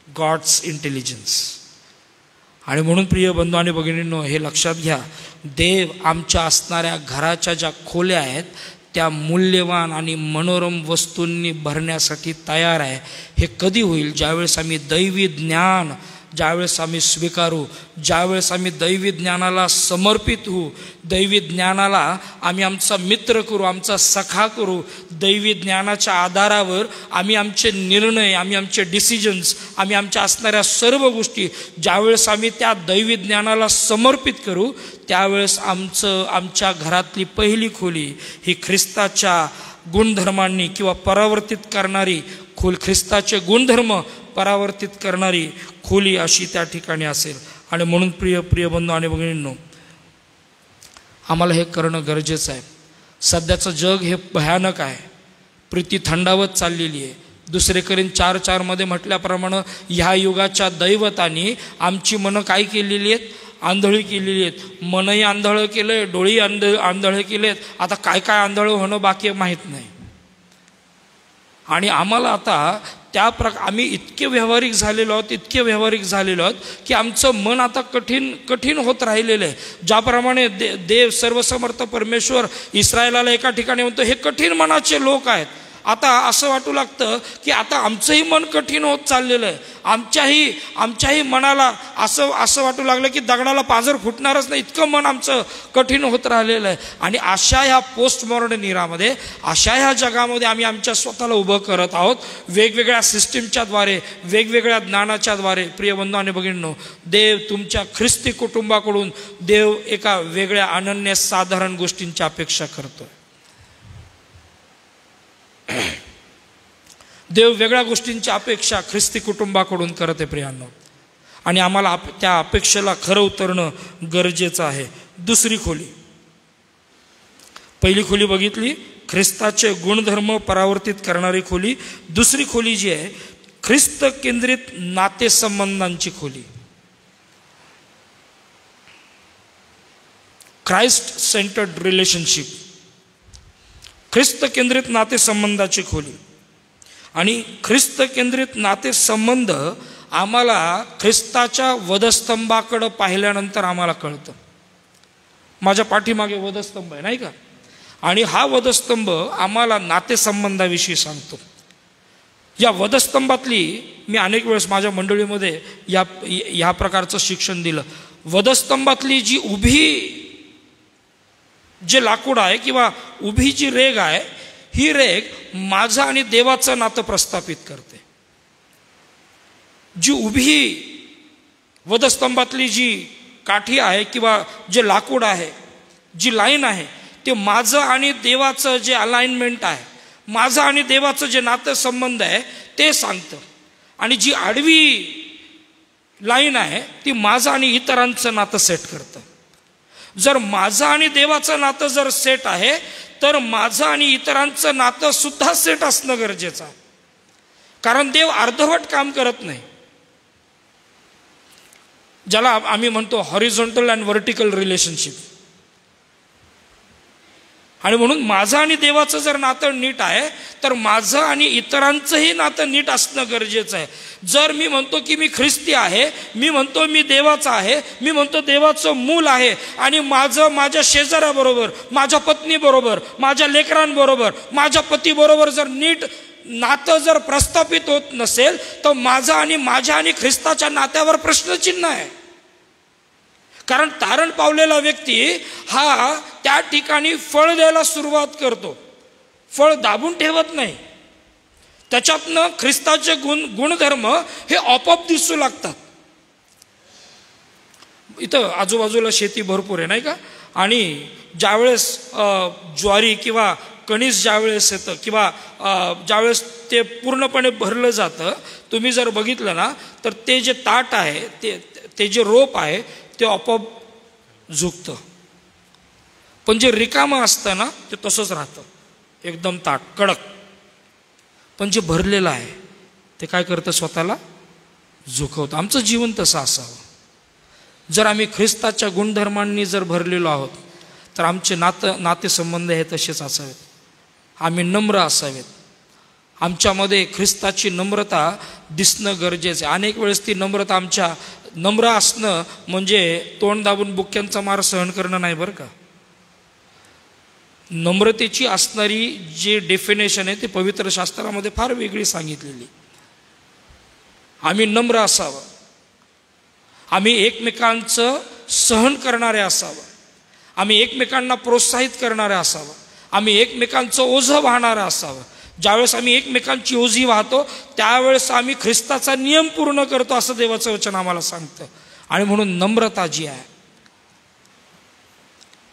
God's intelligence. आणि म्हणून प्रिय बंधू आणि भगिनींनो, हे लक्षात घ्या, देव आमच्या असणाऱ्या घराच्या ज्या खोल्या आहेत त्या मूल्यवान आणि मनोरम वस्तूंनी भरण्यासाठी तयार आहे. हे कधी होईल? ज्यावेळेस आम्ही दैवी ज्ञान ज्यावेळेस आम्ही स्वीकारू, ज्यावेळेस आम्ही दैवी ज्ञानाला समर्पित होऊ, दैवी ज्ञानाला आम्ही आमचा मित्र करू, आमचा सखा करू, दैवी ज्ञानाच्या आधारावर आम्ही आमचे निर्णय, आम्ही आमचे डिसिजन्स, आम्ही आमच्या असणाऱ्या सर्व गोष्टी ज्यावेळेस आम्ही त्या दैवी ज्ञानाला समर्पित करू, त्यावेळेस आमच्या घरातली पहिली खोली ही ख्रिस्ताच्या गुणधर्मांनी किंवा परावर्तित करणारी ख्रिस्ताचे गुणधर्म परावर्तित करणारी खोली अशी त्या ठिकाणी असेल. आणि म्हणून प्रिय बंधू आणि भगिनींनो, आम्हाला हे करणं गरजेचं आहे. सध्याचं जग हे भयानक आहे, प्रीती थंडावत चाललेली आहे. 2 कोरिंथ 4:4 म्हटल्याप्रमाणे ह्या युगाच्या दैवतांनी आमची मनं काय केलेली आहेत? आंधळी केलेली आहेत. मनही आंधळं केलं आहे, डोळी आंधळे केले आहेत. आता काय काय आंधळं होणं बाकी माहीत नाही. आणि आम्हाला आता आम्ही इतके व्यावहारिक झालेलो आहोत की आमचं मन आता कठीण होत राहिलेलं आहे. ज्याप्रमाणे देव सर्वसमर्थ परमेश्वर इस्रायलाला एका ठिकाणी म्हणतो, हे कठीण मनाचे लोक आहेत. आता असं वाटू लागतं की आता आमचंही मन कठीण होत चाललेलं आहे. आमच्याही मनाला असं वाटू लागलं की दगडाला पाझर फुटणारच नाही, इतकं मन आमचं कठीण होत राहिलेलं आहे. आणि अशा ह्या पोस्ट मॉडर्न इरामध्ये, अशा ह्या जगामध्ये आम्ही आमच्या स्वतःला उभं करत आहोत, वेगवेगळ्या सिस्टीमच्या द्वारे, वेगवेगळ्या ज्ञानाच्या द्वारे. प्रिय बंधू आणि भगिनींनो, देव तुमच्या ख्रिस्ती कुटुंबाकडून देव एका वेगळ्या अनन्य साधारण गोष्टींची अपेक्षा करतोय. देव वेगळ्या गोष्टींची अपेक्षा ख्रिस्ती कुटुंबाकडून करत आहे प्रियांनो. आणि आम्हाला त्या अपेक्षेला खरं उतरणं गरजेचं आहे. दुसरी खोली, पहिली खोली बघितली, ख्रिस्ताचे गुणधर्म परावर्तित करणारी खोली. दुसरी खोली जी आहे, ख्रिस्त केंद्रित नातेसंबंधांची खोली, क्राइस्ट सेंटर्ड रिलेशनशिप, ख्रिस्त केंद्रित नातेसंबंधाची खोली. आणि ख्रिस्त केंद्रित नातेसंबंध आम्हाला ख्रिस्ताच्या वधस्तंभाकडं पाहिल्यानंतर आम्हाला कळतं. माझ्या पाठीमागे वधस्तंभ आहे नाही का, आणि हा वधस्तंभ आम्हाला नातेसंबंधाविषयी सांगतो. या वधस्तंभातली मी अनेक वेळेस माझ्या मंडळीमध्ये या प्रकारचं शिक्षण दिलं. वधस्तंभातली जी जे लाकूड आहे किंवा उभी जी रेघ आहे, ही रेघ माझं आणि देवाचं नातं प्रस्थापित करते. जी उभी वधस्तंभातली जी काठी आहे किंवा जे लाकूड आहे, जी लाईन आहे, ते माझं आणि देवाचं जे अलाइनमेंट आहे, माझं आणि देवाचं जे नातेसंबंध आहे ते सांगतं. आणि जी आडवी लाईन आहे ती माझं आणि इतरांचं नातं सेट करतं. जर माझं आणि देवाचं नातं जर सेट आहे, तर माझं आणि इतरांचं नातं सुद्धा सेट असणं गरजेचं आहे. कारण देव अर्धवट काम करत नाही. ज्याला आम्ही म्हणतो हॉरिझॉन्टल अँड व्हर्टिकल रिलेशनशिप. आणि म्हणून माझं आणि देवाचं जर नातं नीट आहे, तर माझं आणि इतरांचंही नातं नीट असणं गरजेचं आहे. जर मी म्हणतो की मी ख्रिस्ती आहे, मी म्हणतो मी देवाचा आहे, मी म्हणतो देवाचं मूल आहे, आणि माझं माझ्या शेजाऱ्याबरोबर, माझ्या पत्नीबरोबर, माझ्या लेकरांबरोबर, माझ्या पतीबरोबर जर नीट नातं जर प्रस्थापित होत नसेल, तर माझं आणि माझ्या आणि ख्रिस्ताच्या नात्यावर प्रश्नचिन्ह आहे. कारण तारण पावलेला व्यक्ती हा त्या ठिकाणी फळ द्यायला सुरुवात करतो, फळ दाबून ठेवत नाही. त्याच्यातनं ख्रिस्ताचे गुणधर्म हे आपोआप दिसू लागतात. इथं आजूबाजूला शेती भरपूर आहे नाही का, आणि ज्यावेळेस ज्वारी किंवा कणीस ज्यावेळेस येतं किंवा ज्यावेळेस ते पूर्णपणे भरलं जातं, तुम्ही जर बघितलं ना, तर ते जे ताट आहे, ते जे रोप आहे ते आपोआप झुकतं. पण जे रिकामं असतं ना, ते तसंच राहतं, एकदम ताट कडक. पण जे भरलेलं आहे ते काय करतं, स्वतःला झुकवतं. आमचं जीवन तसं असावं. जर आम्ही ख्रिस्ताच्या गुणधर्मांनी जर भरलेलो आहोत, तर आमचे नातेसंबंध हे तसेच असावेत. आम्ही नम्र असावेत. आमच्यामध्ये ख्रिस्ताची नम्रता दिसणं गरजेचं आहे. अनेक वेळेस ती नम्रता नम्र असणं म्हणजे तोंड दाबून बुक्क्यांचा मार सहन करणं नाही बरं का. नम्रतेची असणारी जी डेफिनेशन आहे ती पवित्र शास्त्रामध्ये फार वेगळी सांगितलेली. आम्ही नम्र असावं. आम्ही एकमेकांचं सहन करणारे असावं, आम्ही एकमेकांना प्रोत्साहित करणारे असावं, आम्ही एकमेकांचं ओझं वाहणारं असावं. ज्यावेळेस आम्ही एकमेकांची ओझी वाहतो त्यावेळेस आम्ही ख्रिस्ताचा नियम पूर्ण करतो असं देवाचं वचन आम्हाला सांगतं. आणि म्हणून नम्रता जी आहे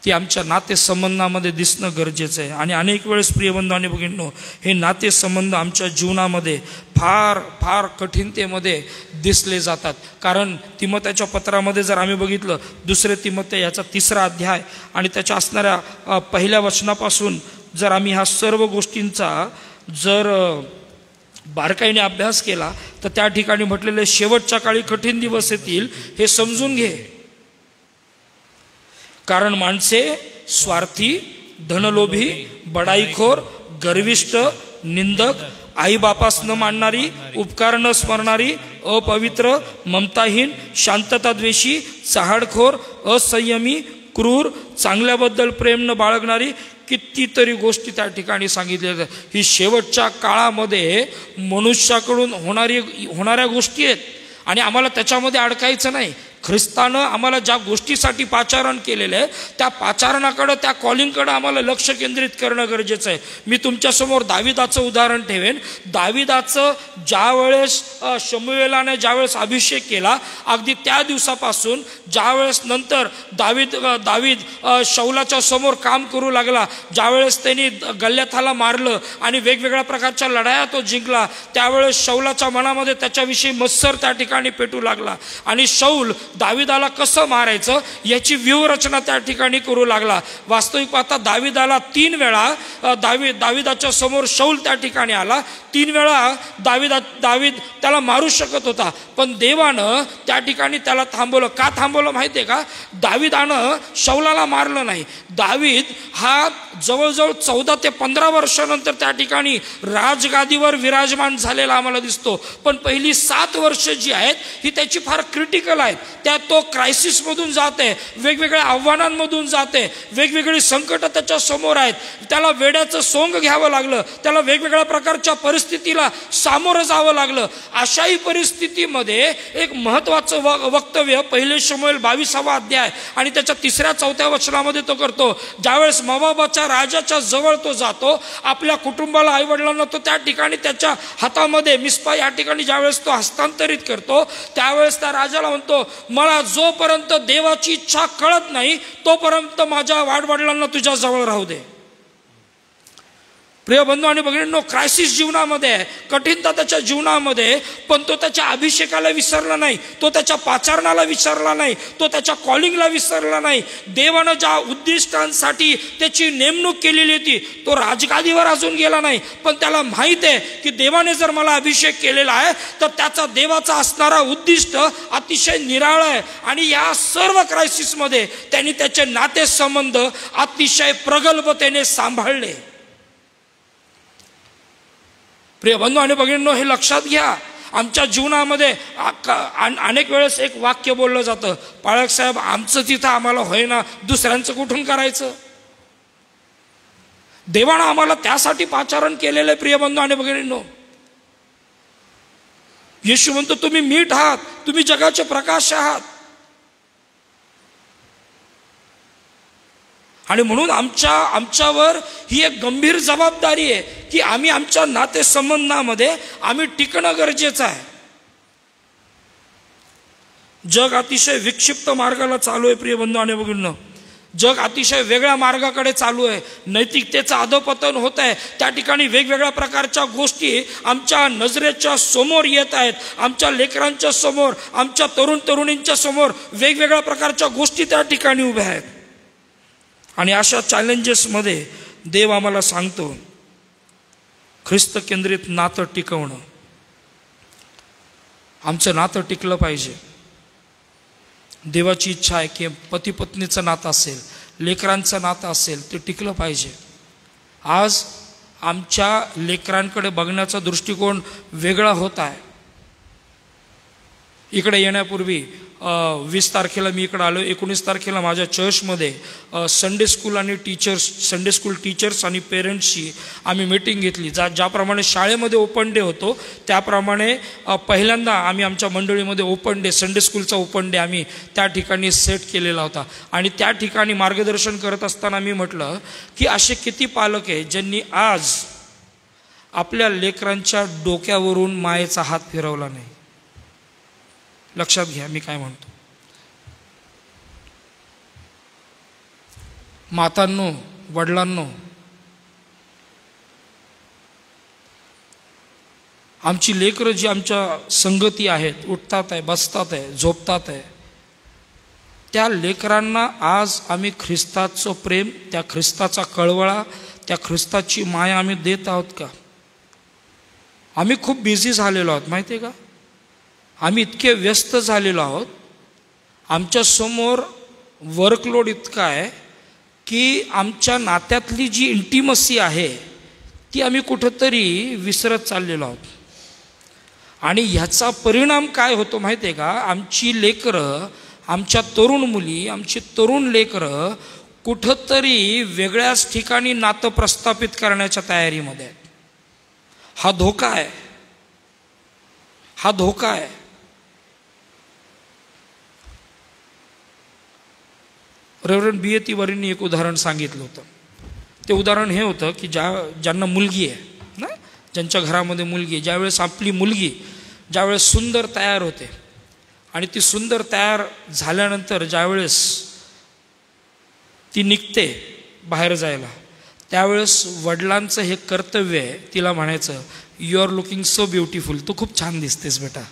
ती आमच्या नातेसंबंधामध्ये दिसणं गरजेचं आहे. आणि अनेक वेळेस प्रियबंधू आणि भगिनींनो, हे नातेसंबंध आमच्या जीवनामध्ये फार फार कठीणतेमध्ये दिसले जातात. कारण तिमोथेच्या पत्रामध्ये जर आम्ही बघितलं, 2 तिमोथे याचा 3रा अध्याय आणि त्याच्या असणाऱ्या पहिल्या वचनापासून जर आम्ही ह्या सर्व गोष्टींचा जर बारकाईने अभ्यास केला तर त्या ठिकाणी म्हटलेले शेवटच्या काळी कठीण दिवस येतील हे समजून घे. कारण माणसे स्वार्थी, धनलोभी, बडाईखोर, गर्विष्ठ, निंदक, आईबापास न मानणारी, उपकार न स्मरणारी, अपवित्र, ममताहीन, शांतताद्वेषी, चहाडखोर, असंयमी, क्रूर, चांगल्याबद्दल प्रेम न बाळगणारी, कितीतरी गोष्टी त्या ठिकाणी सांगितल्या जातात. ही शेवटच्या काळामध्ये मनुष्याकडून होणाऱ्या गोष्टी आहेत आणि आम्हाला त्याच्यामध्ये अडकायचं नाही. ख्रिस्तानं आम्हाला ज्या गोष्टीसाठी पाचारण केलेलं आहे त्या पाचारणाकडं, त्या कॉलिंगकडं आम्हाला लक्ष केंद्रित करणं गरजेचं आहे. मी तुमच्यासमोर दाविदाचं उदाहरण ठेवेन. दाविदाचं ज्यावेळेस शमूएलाने ज्यावेळेस अभिषेक केला, अगदी त्या दिवसापासून ज्यावेळेस नंतर दावीद शौलाच्या समोर काम करू लागला, ज्यावेळेस त्यांनी गल्ल्याथाला मारलं आणि वेगवेगळ्या प्रकारच्या लढाया तो जिंकला, त्यावेळेस शौलाच्या मनामध्ये त्याच्याविषयी मत्सर त्या ठिकाणी पेटू लागला आणि शौल दाविदाला कसं मारायचं याची व्यूहरचना त्या ठिकाणी करू लागला. वास्तविक पाहता दाविदाला 3 वेळा दाविदाच्या समोर शौल त्या ठिकाणी आला. 3 वेळा दावीद त्याला मारू शकत होता, पण देवानं त्या ठिकाणी त्याला थांबवलं. का थांबवलं माहिती आहे का? दाविदानं शौलाला मारलं नाही. दावीद हा जवळजवळ 14 ते 15 वर्षानंतर त्या ठिकाणी राजगादीवर विराजमान झालेला आम्हाला दिसतो. पण पहिली 7 वर्ष जी आहेत ही त्याची फार क्रिटिकल आहेत. त्यात तो क्रायसिसमधून जाते, वेगवेगळ्या आव्हानांमधून जाते, वेगवेगळी संकट त्याच्या समोर आहेत. त्याला वेड्याचं सोंग घ्यावं लागलं, त्याला वेगवेगळ्या प्रकारच्या परिस्थितीला सामोरं जावं लागलं. अशाही परिस्थितीमध्ये एक महत्वाचं वक्तव्य 1 शमूएल 22वा अध्याय आणि त्याच्या 3-4 वचनामध्ये तो करतो. ज्यावेळेस मोवाबाच्या राजाच्या जवळ तो जातो, आपल्या कुटुंबाला, आईवडिलांना तो त्या ठिकाणी त्याच्या हातामध्ये मिस्पा या ठिकाणी ज्यावेळेस तो हस्तांतरित करतो, त्यावेळेस त्या राजाला म्हणतो, मला जोपर्यंत देवाची इच्छा कळत नाही तोपर्यंत माझ्या वाडवडिलांना तुझ्या जवळ राहू दे. प्रिय बंधू आणि भगिनींनो, क्रायसिस जीवनामध्ये आहे, कठीणता त्याच्या जीवनामध्ये, पण तो त्याच्या अभिषेकाला विसरला नाही, तो त्याच्या पाचारणाला विसरला नाही, तो त्याच्या कॉलिंगला विसरला नाही. देवानं ज्या उद्दिष्टांसाठी त्याची नेमणूक केलेली होती तो राजगादीवर अजून गेला नाही, पण त्याला माहित आहे की देवाने जर मला अभिषेक केलेला आहे तर त्याचा देवाचा असणारा उद्दिष्ट अतिशय निराळं आहे. आणि या सर्व क्रायसिसमध्ये त्यांनी त्याचे नातेसंबंध अतिशय प्रगल्भतेने सांभाळले. प्रिय बंधू आणि भगिनींनो, हे लक्षात घ्या. आमच्या जीवनामध्ये अनेक वेळेस एक वाक्य बोललं जातं, पाळक साहेब आमचं तिथं आम्हाला होईना, दुसऱ्यांचं कुठून करायचं? देवानं आम्हाला त्यासाठी पाचारण केलेलं आहे. प्रिय बंधू आणि भगिनींनो, येशू म्हणतो तुम्ही मीठ आहात, तुम्ही जगाचे प्रकाश आहात. आणि म्हणून आमच्यावर ही एक गंभीर जबाबदारी आहे की आम्ही आमच्या नातेसंबंधामध्ये आम्ही टिकणं गरजेचं आहे. जग अतिशय विक्षिप्त मार्गाला चालू आहे. प्रिय बंधू आणि भगिनींनो, जग अतिशय वेगळ्या मार्गाकडे चालू आहे. नैतिकतेचं अधोपतन होत आहे. त्या ठिकाणी वेगवेगळ्या प्रकारच्या गोष्टी आमच्या नजरेच्या समोर येत आहेत. आमच्या लेकरांच्या समोर, आमच्या तरुण तरुणींच्या समोर वेगवेगळ्या प्रकारच्या गोष्टी त्या ठिकाणी उभ्या आहेत. आणि अशा चॅलेंजेसमध्ये देव आम्हाला सांगतो, ख्रिस्त केंद्रित नातं टिकवणं. आमचं नातं टिकलं पाहिजे. देवाची इच्छा आहे की पती पत्नीचं नातं असेल, लेकरांचं नातं असेल, ते टिकलं पाहिजे. आज आमच्या लेकरांकडे बघण्याचा दृष्टिकोन वेगळा होत आहे. इकडे येण्यापूर्वी 20 तारखेला मी इकडं आलो. 19 तारखेला माझ्या चर्चमध्ये संडे स्कूल टीचर्स आणि पेरेंट्सची आम्ही मीटिंग घेतली. ज्याप्रमाणे शाळेमध्ये ओपन डे होतो त्याप्रमाणे पहिल्यांदा आम्ही आमच्या मंडळीमध्ये ओपन डे, संडे स्कूलचा ओपन डे आम्ही त्या ठिकाणी सेट केलेला होता. आणि त्या ठिकाणी मार्गदर्शन करत असताना मी म्हटलं की असे किती पालक आहे ज्यांनी आज आपल्या लेकरांच्या डोक्यावरून मायेचा हात फिरवला नाही. लक्षात घ्या मी काय म्हणतो. मातांनो, वडिलांनो, आमची लेकरं जी आमच्या संगती आहेत, उठतात आहे, बसतात आहे, झोपतात आहे, त्या लेकरांना आज आम्ही ख्रिस्ताचं प्रेम, त्या ख्रिस्ताचा कळवळा, त्या ख्रिस्ताची माया आम्ही देत आहोत का? आम्ही खूप बिझी झालेलो आहोत माहिती आहे का? आम्ही इतके व्यस्त झालेलो आहोत, आमच्यासमोर वर्कलोड इतका आहे की आमच्या नात्यातली जी इंटिमसी आहे ती आम्ही कुठंतरी विसरत चाललेलो आहोत. आणि ह्याचा परिणाम काय होतो माहिती आहे का? आमची लेकरं, आमच्या तरुण मुली, आमची तरुण लेकरं कुठंतरी वेगळ्याच ठिकाणी नातं प्रस्थापित करण्याच्या तयारीमध्ये आहेत. हा धोका आहे, हा धोका आहे. Reverend B.A. तिवारींनी एक उदाहरण सांगितलं होतं. ते उदाहरण हे होतं की ज्यांना मुलगी आहे ना, ज्यांच्या घरामध्ये मुलगी आहे, ज्यावेळेस आपली मुलगी ज्यावेळेस सुंदर तयार होते आणि ती सुंदर तयार झाल्यानंतर ज्यावेळेस ती निघते बाहेर जायला, त्यावेळेस वडिलांचं हे कर्तव्य आहे तिला म्हणायचं, you are looking so beautiful, तू खूप छान दिसतेस बेटा.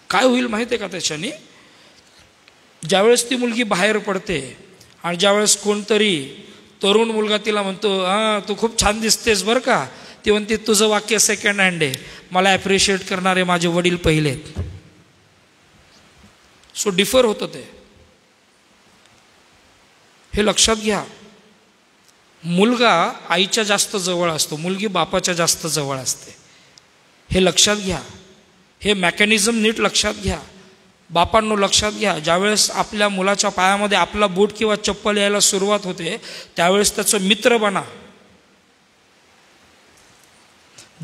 काय होईल माहिती आहे का त्याच्याने? ज्यावेळेस ती मुलगी बाहेर पडते आणि ज्यावेळेस कोणतरी तरुण मुलगा तिला म्हणतो, हां तू खूप छान दिसतेस बरं का, ती म्हणते तुझं वाक्य सेकंड हँड आहे, मला ॲप्रिशिएट करणारे माझे वडील पहिले आहेत. सो डिफर होतं ते, हे लक्षात घ्या. मुलगा आईच्या जास्त जवळ असतो, मुलगी बापाच्या जास्त जवळ असते, हे लक्षात घ्या. हे मेकॅनिझम नीट लक्षात घ्या. बापांनो लक्षात घ्या, ज्यावेळेस आपल्या मुलाच्या पायामध्ये आपला बूट किंवा चप्पल यायला सुरुवात होते त्यावेळेस त्याचं मित्र बना.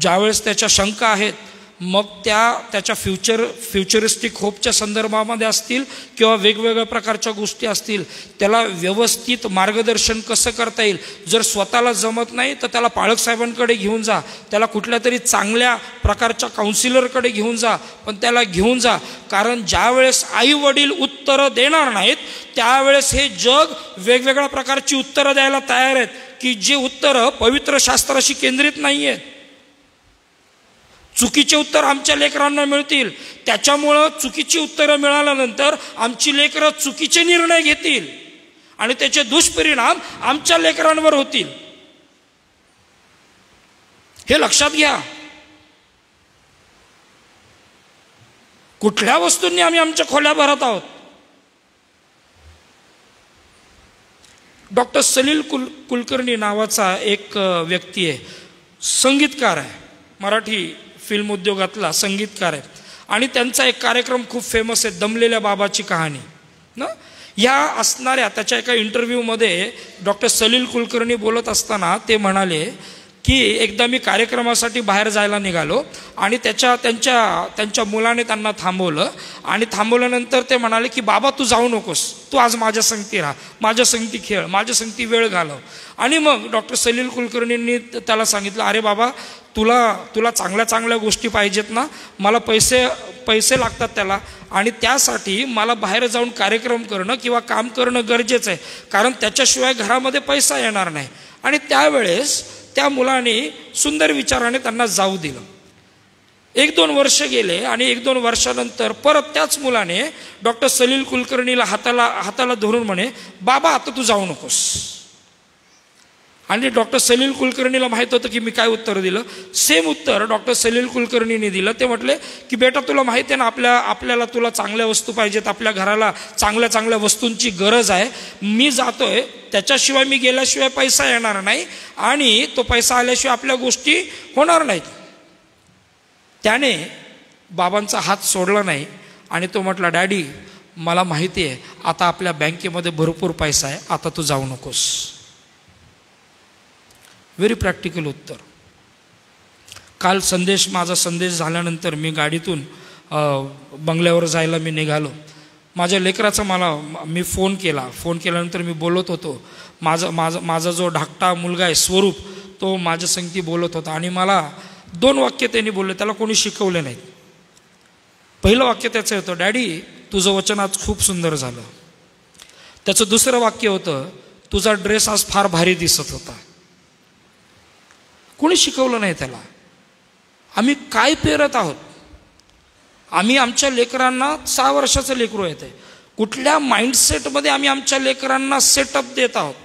ज्यावेळेस त्याच्या शंका आहेत, मग त्याच्या फ्युचरिस्टिक होपच्या संदर्भामध्ये असतील किंवा वेगवेगळ्या प्रकारच्या गोष्टी असतील, त्याला व्यवस्थित मार्गदर्शन कसं करता येईल. जर स्वतःला जमत नाही तर त्याला पाळक साहेबांकडे घेऊन जा, त्याला कुठल्या तरी चांगल्या प्रकारच्या काउन्सिलरकडे घेऊन जा, पण त्याला घेऊन जा. कारण ज्यावेळेस आई वडील उत्तरं देणार नाहीत त्यावेळेस हे जग वेगवेगळ्या प्रकारची उत्तरं द्यायला तयार आहेत की जी उत्तरं पवित्र शास्त्राशी केंद्रित नाही आहेत. चुकीचे उत्तर आमच्या लेकरांना मिळतील, त्याच्यामुळं चुकीची उत्तरं मिळाल्यानंतर आमची लेकरं चुकीचे निर्णय घेतील आणि त्याचे दुष्परिणाम आमच्या लेकरांवर होतील. हे लक्षात घ्या. कुठल्या वस्तूंनी आम्ही आमच्या खोल्या भरत आहोत? डॉक्टर सलील कुलकर्णी नावाचा एक व्यक्ती आहे, संगीतकार आहे, मराठी फिल्म उद्योगातला संगीतकार आहे. आणि त्यांचा एक कार्यक्रम खूप फेमस आहे, दमलेल्या बाबाची कहाणी ना. या असणाऱ्या त्याच्या एका इंटरव्ह्यूमध्ये डॉक्टर सलील कुलकर्णी बोलत असताना ते म्हणाले की एकदा मी कार्यक्रमासाठी बाहेर जायला निघालो आणि त्यांच्या मुलाने त्यांना थांबवलं आणि थांबवल्यानंतर ते म्हणाले की बाबा तू जाऊ नकोस, तू आज माझ्या संगती राहा, माझ्या संगती खेळ, माझ्या संगती वेळ घालव. आणि मग डॉक्टर सलील कुलकर्णींनी त्याला सांगितलं, अरे बाबा तुला चांगल्या चांगल्या गोष्टी पाहिजेत ना, मला पैसे लागतात त्याला, आणि त्यासाठी मला बाहेर जाऊन कार्यक्रम करणं किंवा काम करणं गरजेचं आहे, कारण त्याच्याशिवाय घरामध्ये पैसा येणार नाही. आणि त्यावेळेस त्या मुलाने सुंदर विचाराने त्यांना जाऊ दिलं. 1-2 वर्ष गेले आणि 1-2 वर्षानंतर परत त्याच मुलाने डॉक्टर सलील कुलकर्णीला हाताला धरून म्हणे, बाबा आता तू जाऊ नकोस. आणि डॉक्टर सलील कुलकर्णीला माहीत होतं की मी काय उत्तर दिलं. सेम उत्तर डॉक्टर सलील कुलकर्णीने दिलं. ते म्हटले की बेटा तुला माहिती आहे ना, आपल्याला तुला चांगल्या वस्तू पाहिजेत, आपल्या घराला चांगल्या चांगल्या वस्तूंची गरज आहे. मी जातोय, त्याच्याशिवाय मी गेल्याशिवाय पैसा येणार नाही आणि तो पैसा आल्याशिवाय आपल्या गोष्टी होणार नाहीत. त्याने बाबांचा हात सोडला नाही आणि तो म्हटला, डॅडी मला माहिती आहे आता आपल्या बँकेमध्ये भरपूर पैसा आहे, आता तू जाऊ नकोस. व्हेरी प्रॅक्टिकल उत्तर. काल माझा संदेश झाल्यानंतर मी गाडीतून बंगल्यावर जायला मी निघालो. माझ्या लेकराचा मी फोन केल्यानंतर मी बोलत होतो. माझा जो धाकटा मुलगा आहे स्वरूप, तो माझ्या संगती बोलत होता आणि मला 2 वाक्य त्यांनी बोलले, त्याला कोणी शिकवले नाहीत. पहिलं वाक्य त्याचं होतं, डॅडी तुझं वचन आज खूप सुंदर झालं. त्याचं दुसरं वाक्य होतं, तुझा ड्रेस आज फार भारी दिसत होता. कोणी शिकवलं नाही त्याला. आम्ही काय पेरत आहोत? आम्ही आमच्या लेकरांना 6 वर्षाचं लेकरू येते, कुठल्या माइंडसेटमध्ये आम्ही आमच्या लेकरांना सेटअप देत आहोत?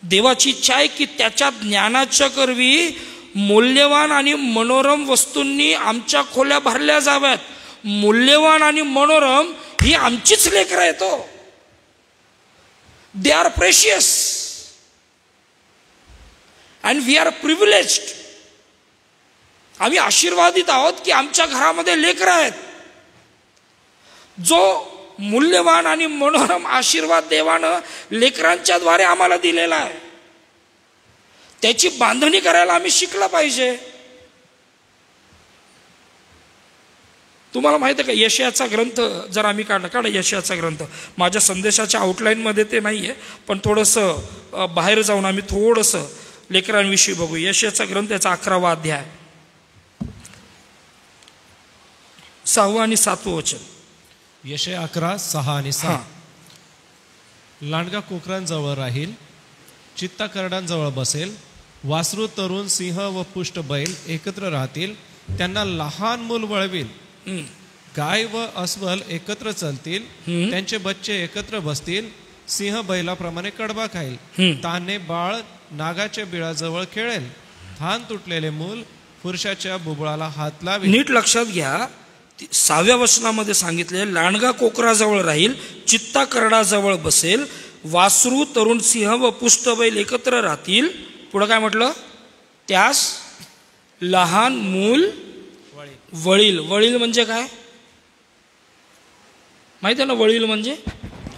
देवाची इच्छा आहे की त्याच्या ज्ञानाच्या करवी मूल्यवान आणि मनोरम वस्तूंनी आमच्या खोल्या भरल्या जाव्यात. मूल्यवान आणि मनोरम ही आमचीच लेकरं आहेत. They are precious and we are privileged. आम्ही आशीर्वादित आहोत की आमच्या घरामध्ये लेकरं आहेत. जो मूल्यवान आणि मनोरम आशीर्वाद देवानं लेकरांच्या द्वारे आम्हाला दिलेला आहे, त्याची बांधणी करायला आम्ही शिकला पाहिजे. तुम्हाला माहिती आहे का, यशाचा ग्रंथ जर आम्ही काढला यशाचा ग्रंथ, माझ्या संदेशाच्या आउटलाईनमध्ये ते नाही आहे, पण थोडंसं बाहेर जाऊन आम्ही थोडंसं लेकरांविषयी बघू. यशाचा ग्रंथ याचा 11वा अध्याय 6 आणि 7 वचन. यशया 11:6 आणि 7. लांडगा कोकरांजवळ राहील, चित्ता करडांजवळ बसेल. वासरू, तरुण, सिंह व पुष्ट बैल एकत्र राहतील. त्यांना लहान मूल वळविल. गाय व अस्वल एकत्र चलतील. त्यांचे बच्चे एकत्र बसतील. सिंह बैलाप्रमाणे कडबा खाईल. ताने बाळ नागाच्या बिळाजवळ खेळेल. थान तुटलेले मूल पुरुषाच्या बुबुळाला हात लावेल. नीट लक्षात घ्या, 6व्या वचनामध्ये सांगितले, लांडगा कोकराजवळ राहील, चित्ता करडाजवळ बसेल. वासरू, तरुण, सिंह व पुष्ट बैल एकत्र राहतील. पुढं काय म्हटलं? त्यास लहान मूल वळील. वळील म्हणजे काय माहिती आहे ना? वळील म्हणजे,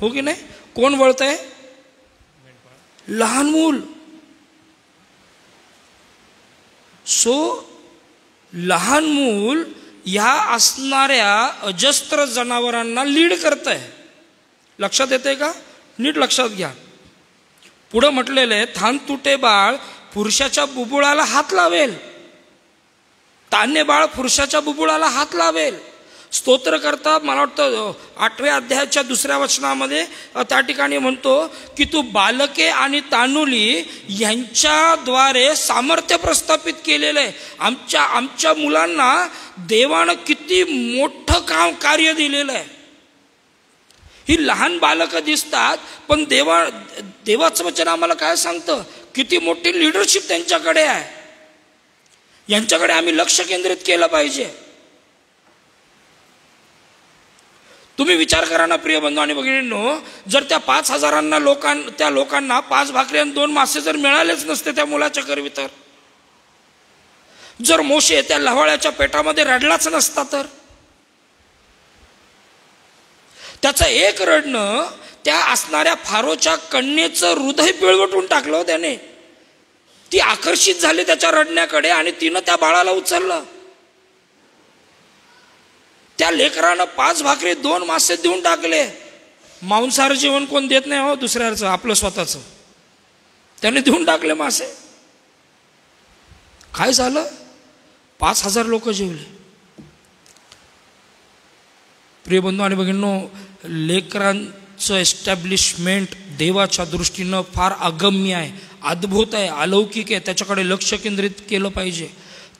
हो की नाही? कोण वळत आहे? लहान मूल. सो लहान मूल ह्या असणाऱ्या अजस्त्र जनावरांना लीड करत आहे. लक्षात येते का? नीट लक्षात घ्या. पुढं म्हटलेलं आहे, थान तुटे बाळ पुरुषाच्या बुबुळाला हात लावेल. तान्य बाळ पुरुषाच्या बुबुळाला हात लावेल. स्तोत्र करता मला वाटतं 8व्या अध्यायाच्या 2ऱ्या वचनामध्ये त्या ठिकाणी म्हणतो की तू बालके आणि तानुली यांच्याद्वारे सामर्थ्य प्रस्थापित केलेलं आहे. आमच्या मुलांना देवानं किती मोठं कार्य दिलेलं आहे. ही लहान बालकं दिसतात, पण देवाचं वचन आम्हाला काय सांगतं? किती मोठी लिडरशिप त्यांच्याकडे आहे. यांच्याकडे आम्ही लक्ष केंद्रित केलं पाहिजे. तुम्ही विचार करा ना प्रिय बंधू आणि भगिनींनो, जर त्या 5,000 त्या लोकांना 5 भाकरी आणि 2 मासे जर मिळालेच नसते त्या मुलाच्या करवी, तर जर मोशे त्या लव्हाळ्याच्या पेटामध्ये रडलाच नसता, तर त्याचं एक रडणं त्या असणाऱ्या फारोच्या कन्येचं हृदय पिळवटून टाकलं. त्याने ती आकर्षित झाली त्याच्या रडण्याकडे आणि तिनं त्या बाळाला उचललं. त्या लेकरानं 5 भाकरी 2 मासे देऊन टाकले. मांसाहार जेवण कोण देत नाही हो, दुसऱ्याचं, आपलं स्वतःच. त्याने देऊन टाकले मासे. काय झालं? 5,000 लोक जेवले. प्रिय बंधू आणि भगिनींनो, लेकरांचं एस्टॅब्लिशमेंट देवाच्या दृष्टीनं फार अगम्य आहे, अद्भुत आहे, अलौकिक आहे. त्याच्याकडे लक्ष केंद्रित केलं पाहिजे.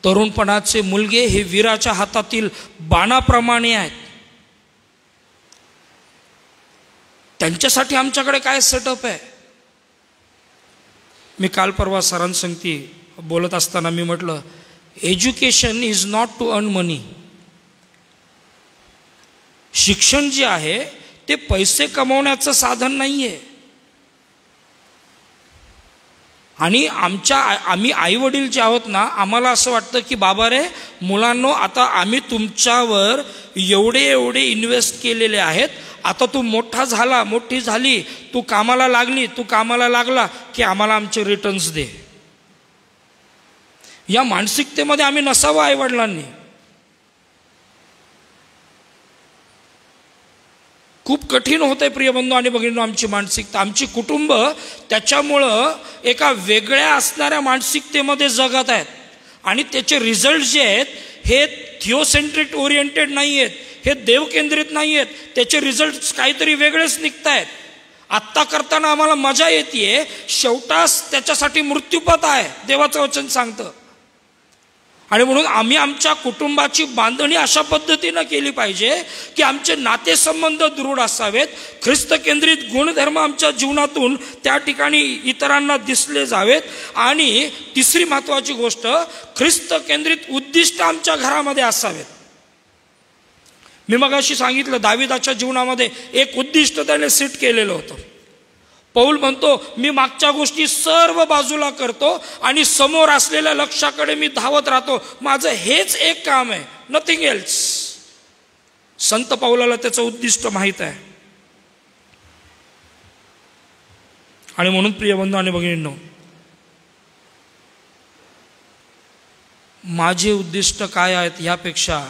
तरुणपणाचे मुलगे हे वीराच्या हातातील बाणाप्रमाणे आहेत. त्यांच्यासाठी आमच्याकडे काय सेटअप आहे? मी काल परवा सरांसंगती बोलत असताना मी म्हटलं, education is not to earn money. शिक्षण जे आहे ते पैसे कमवण्याचं साधन नाहीये. आणि आम्ही आईवडील जे आहोत ना, आम्हाला असं वाटतं की बाबा रे मुलांनो, आता आम्ही तुमच्यावर एवढे इन्व्हेस्ट केलेले आहेत, आता तू मोठी झाली, तू कामाला लागला की आम्हाला आमचे रिटर्न्स दे. या मानसिकतेमध्ये आम्ही नसावं आईवडिलांनी. खूप कठीण होतंय प्रिय बंधू आणि भगिनींनो आमची मानसिकता. आमची कुटुंब त्याच्यामुळं एका वेगळ्या असणाऱ्या मानसिकतेमध्ये जगत आहेत आणि त्याचे रिझल्ट जे आहेत हे थिओसेंट्रिक ओरिएंटेड नाही आहेत, हे देवकेंद्रित नाही आहेत. त्याचे रिझल्ट काहीतरी वेगळेच निघत आहेत. आत्ता करताना आम्हाला मजा येते, शेवटास त्याच्यासाठी मृत्यूपथ आहे, देवाचं वचन सांगतं. आणि म्हणून आम्ही आमच्या कुटुंबाची बांधणी अशा पद्धतीनं केली पाहिजे की आमचे नातेसंबंध दृढ असावेत, ख्रिस्त केंद्रित गुणधर्म आमच्या जीवनातून त्या ठिकाणी इतरांना दिसले जावेत. आणि तिसरी महत्त्वाची गोष्ट, ख्रिस्त केंद्रित उद्दिष्ट आमच्या घरामध्ये असावेत. मी मगाशी सांगितलं, दाविदाच्या जीवनामध्ये एक उद्दिष्ट त्याने सेट केलेलं होतं. पौल म्हणतो, मी मागच्या गोष्टी सर्व बाजूला करतो आणि समोर असलेल्या लक्ष्याकडे मी धावत राहतो. माझं हेच एक काम आहे, नथिंग एल्स. संत पौलाला त्याचं उद्दिष्ट माहीत आहे. आणि म्हणून प्रिय बंधू आणि भगिनींनो, माझे उद्दिष्ट काय आहेत यापेक्षा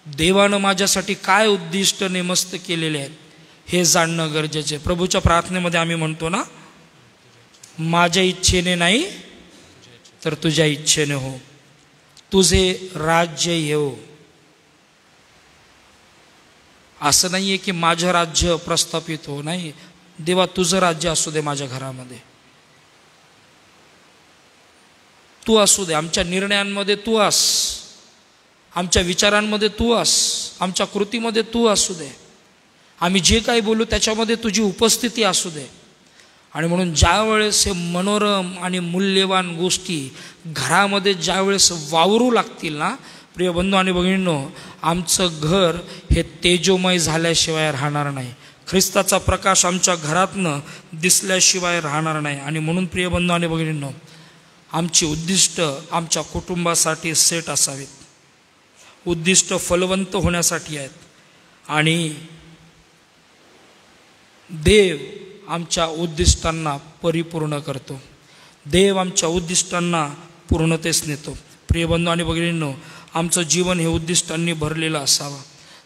देवानं माझ्यासाठी काय उद्दिष्ट नेमस्त केलेले आहेत हे जाणणं गरजेचे. प्रभूच्या प्रार्थनेमध्ये आम्ही म्हणतो ना, माझ्या इच्छेने नाही तर तुझ्या इच्छेने हो, तुझे राज्य येवो. असं नाहीये की माझं राज्य प्रस्थापित हो, नाही, देवा तुझं राज्य असू दे माझ्या घरामध्ये, तू असू दे. आमच्या निर्णयांमध्ये तू अस, आमच्या विचारांमध्ये तू अस, आमच्या कृतीमध्ये तू असू दे. आम्ही जे काही बोलू त्याच्यामध्ये तुझी उपस्थिती असू दे. आणि म्हणून ज्यावेळेस हे मनोरम आणि मूल्यवान गोष्टी घरामध्ये ज्यावेळेस वावरू लागतील ना, प्रिय बंधू आणि भगिनींनो, आमचं घर हे तेजोमय झाल्याशिवाय राहणार नाही. ख्रिस्ताचा प्रकाश आमच्या घरातनं दिसल्याशिवाय राहणार नाही. आणि म्हणून प्रिय बंधू आणि भगिनींनो, आमची उद्दिष्ट आमच्या कुटुंबासाठी सेट असावीत. उद्दिष्ट फलवंत होण्यासाठी आहेत. आणि देव आमच्या उद्दिष्टांना परिपूर्ण करतो. देव आमच्या उद्दिष्टांना पूर्णतेस नेतो. प्रिय बंधू आणि भगिनींनो, आमचं जीवन हे उद्दिष्टांनी भरलेलं असावं.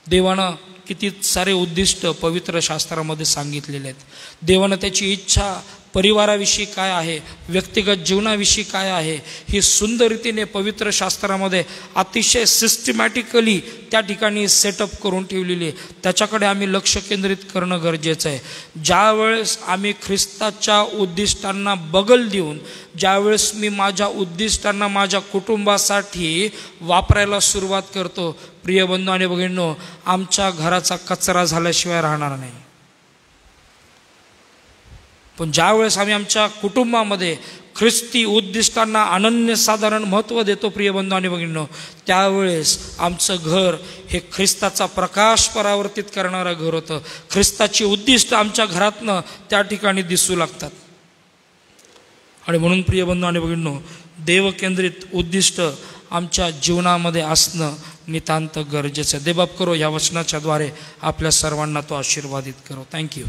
देवानं किती सारे उद्दिष्ट पवित्र शास्त्रामध्ये सांगितलेले आहेत. देवानं त्याची इच्छा परिवाराविषयी काय आहे, व्यक्तिगत जीवनाविषयी काय आहे, ही सुंदर रीतीने पवित्र शास्त्रामध्ये अतिशय सिस्टमॅटिकली त्या ठिकाणी सेटअप करून ठेवलेली आहे. त्याच्याकडे आम्ही लक्ष केंद्रित करणं गरजेचं आहे. ज्यावेळेस आम्ही ख्रिस्ताच्या उद्दिष्टांना बगल देऊन, ज्यावेळेस मी माझ्या उद्दिष्टांना माझ्या कुटुंबासाठी वापरायला सुरुवात करतो, प्रिय बंधू आणि भगिनींनो, आमच्या घराचा कचरा झाल्याशिवाय राहणार नाही. पण ज्यावेळेस आम्ही आमच्या कुटुंबामध्ये ख्रिस्ती उद्दिष्टांना अनन्यसाधारण महत्त्व देतो, प्रिय बंधू आणि भगिनींनो, त्यावेळेस आमचं घर हे ख्रिस्ताचा प्रकाश परावर्तित करणारं घर होतं. ख्रिस्ताची उद्दिष्ट आमच्या घरातनं त्या ठिकाणी दिसू लागतात. आणि म्हणून प्रिय बंधू आणि भगिनींनो, देवकेंद्रित उद्दिष्ट आमच्या जीवनामध्ये असणं नितांत गरजेचं आहे. देवबाप करो या वचनाच्या द्वारे आपल्या सर्वांना तो आशीर्वादित करो. थँक्यू.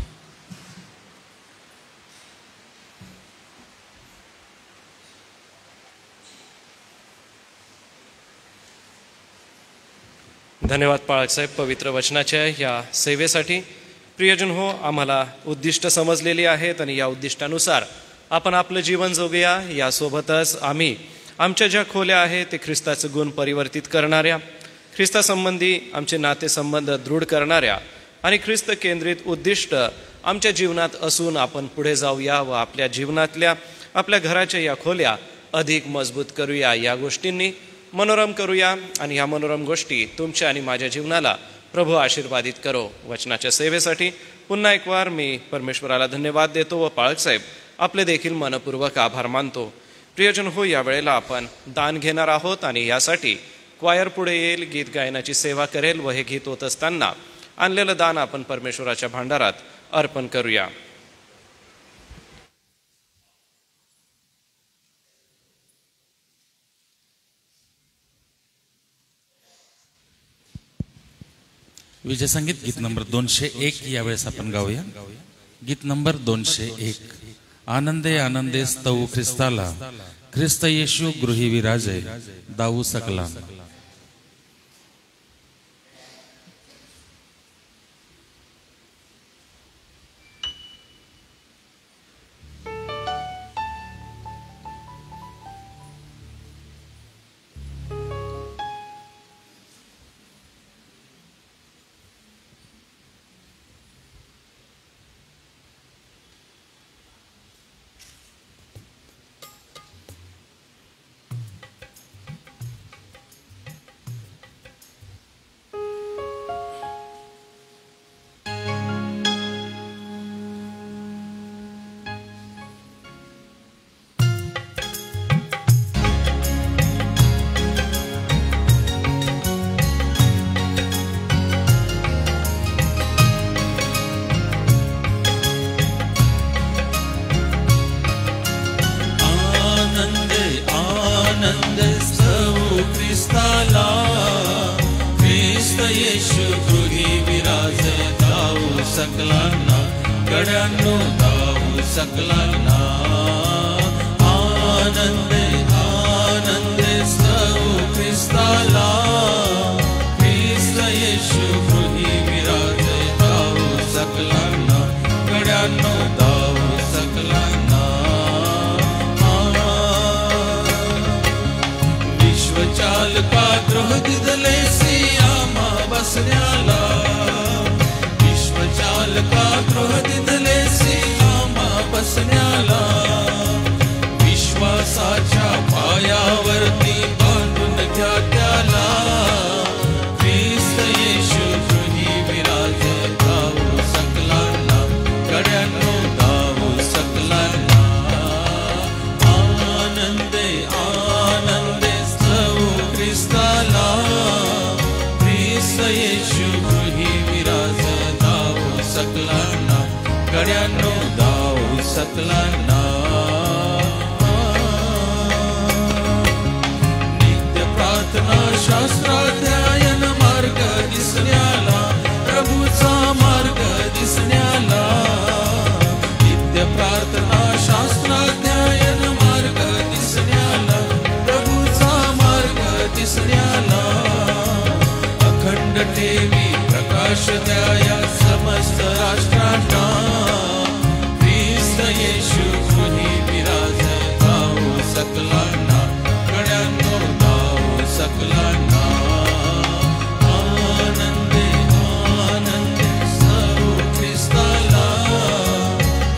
धन्यवाद पाळक साहेब पवित्र वचनाच्या या सेवेसाठी. प्रियजन हो, आम्हाला उद्दिष्ट समजलेली आहेत आणि या उद्दिष्टानुसार आपण आपलं जीवन जगूया. यासोबतच आम्ही आमच्या ज्या खोल्या आहेत ते ख्रिस्ताचं गुण परिवर्तित करणाऱ्या, ख्रिस्तासंबंधी आमचे नातेसंबंध दृढ करणाऱ्या आणि ख्रिस्त केंद्रित उद्दिष्ट आमच्या जीवनात असून आपण पुढे जाऊया व आपल्या जीवनातल्या आपल्या घराच्या या खोल्या अधिक मजबूत करूया. या गोष्टींनी मनोरम करूया आणि ह्या मनोरम गोष्टी तुमच्या आणि माझ्या जीवनाला प्रभू आशीर्वादित करो. वचनाच्या सेवेसाठी पुन्हा एक वार मी परमेश्वराला धन्यवाद देतो व पाळक साहेब आपले देखील मनपूर्वक आभार मानतो. प्रियजन हो, या वेळेला आपण दान घेणार आहोत आणि यासाठी क्वायर पुढे येईल, गीत गायनाची सेवा करेल व हे गीत होत असताना आणलेलं दान आपण परमेश्वराच्या भांडारात अर्पण करूया. विजय संगीत गीत नंबर 201 यावेळेस आपण गाऊया. गीत नंबर 201. आनंदे आनंदे स्तवू ख्रिस्ताला, ख्रिस्त येशू गृही विराजे, दाऊ सकला. सकलांना गड्यांनो दाऊ सकलांना आनंदे आनंदे स्तवू ख्रिस्ताला ख्रिस्त येशू गृही विराजे दाऊ सकलांना गड्यांनो दाऊ सकलांना विश्वचालका द्रोह दिदले सियामा बसण्याला चालका द्रोह दिदले सियामा बसण्याला विश्वासाच्या पायावरती बांधून घ्या त्याला ख्रिस्त येशू गृही विराजे दाऊ सकलांना गड्यांनो दाऊ सकलांना आनंदे आनंदे स्तवू ख्रिस्ताला ख्रिस्त येशू गृही विराजे सकलांना गड्यांनो दाऊ सकलांना नित्य प्रार्थना शास्त्राध्ययन मार्ग दिसण्याला प्रभूचा मार्ग दिसण्याला नित्य प्रार्थना शास्त्राध्ययन मार्ग दिसण्याला प्रभूचा मार्ग दिसण्याला अखंड ठेवी प्रकाश द्या समस्त राष्ट्रांना ख्रिस्त येशू गृही विराजे दाऊ सकलांना गड्यांनो दाऊ सकलांना आनंदे आनंदे स्तवू ख्रिस्ताला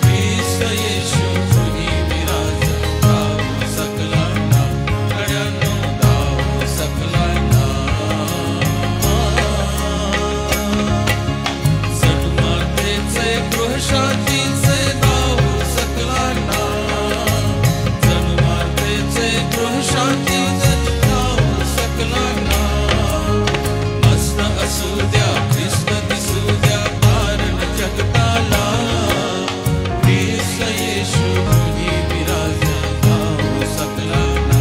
ख्रिस्त येशू गृही विराजे दाऊ सकलांना गड्यांनो दाऊ सकलांना शांतीचे दाऊ सकलांना जन्मातेचे गृह शांतीचे दाऊ सकलांना मस्त असू द्या ख्रिस्त दिसू द्या कारण जगताला ख्रिस्त येशू गृही विराजे दाऊ सकलांना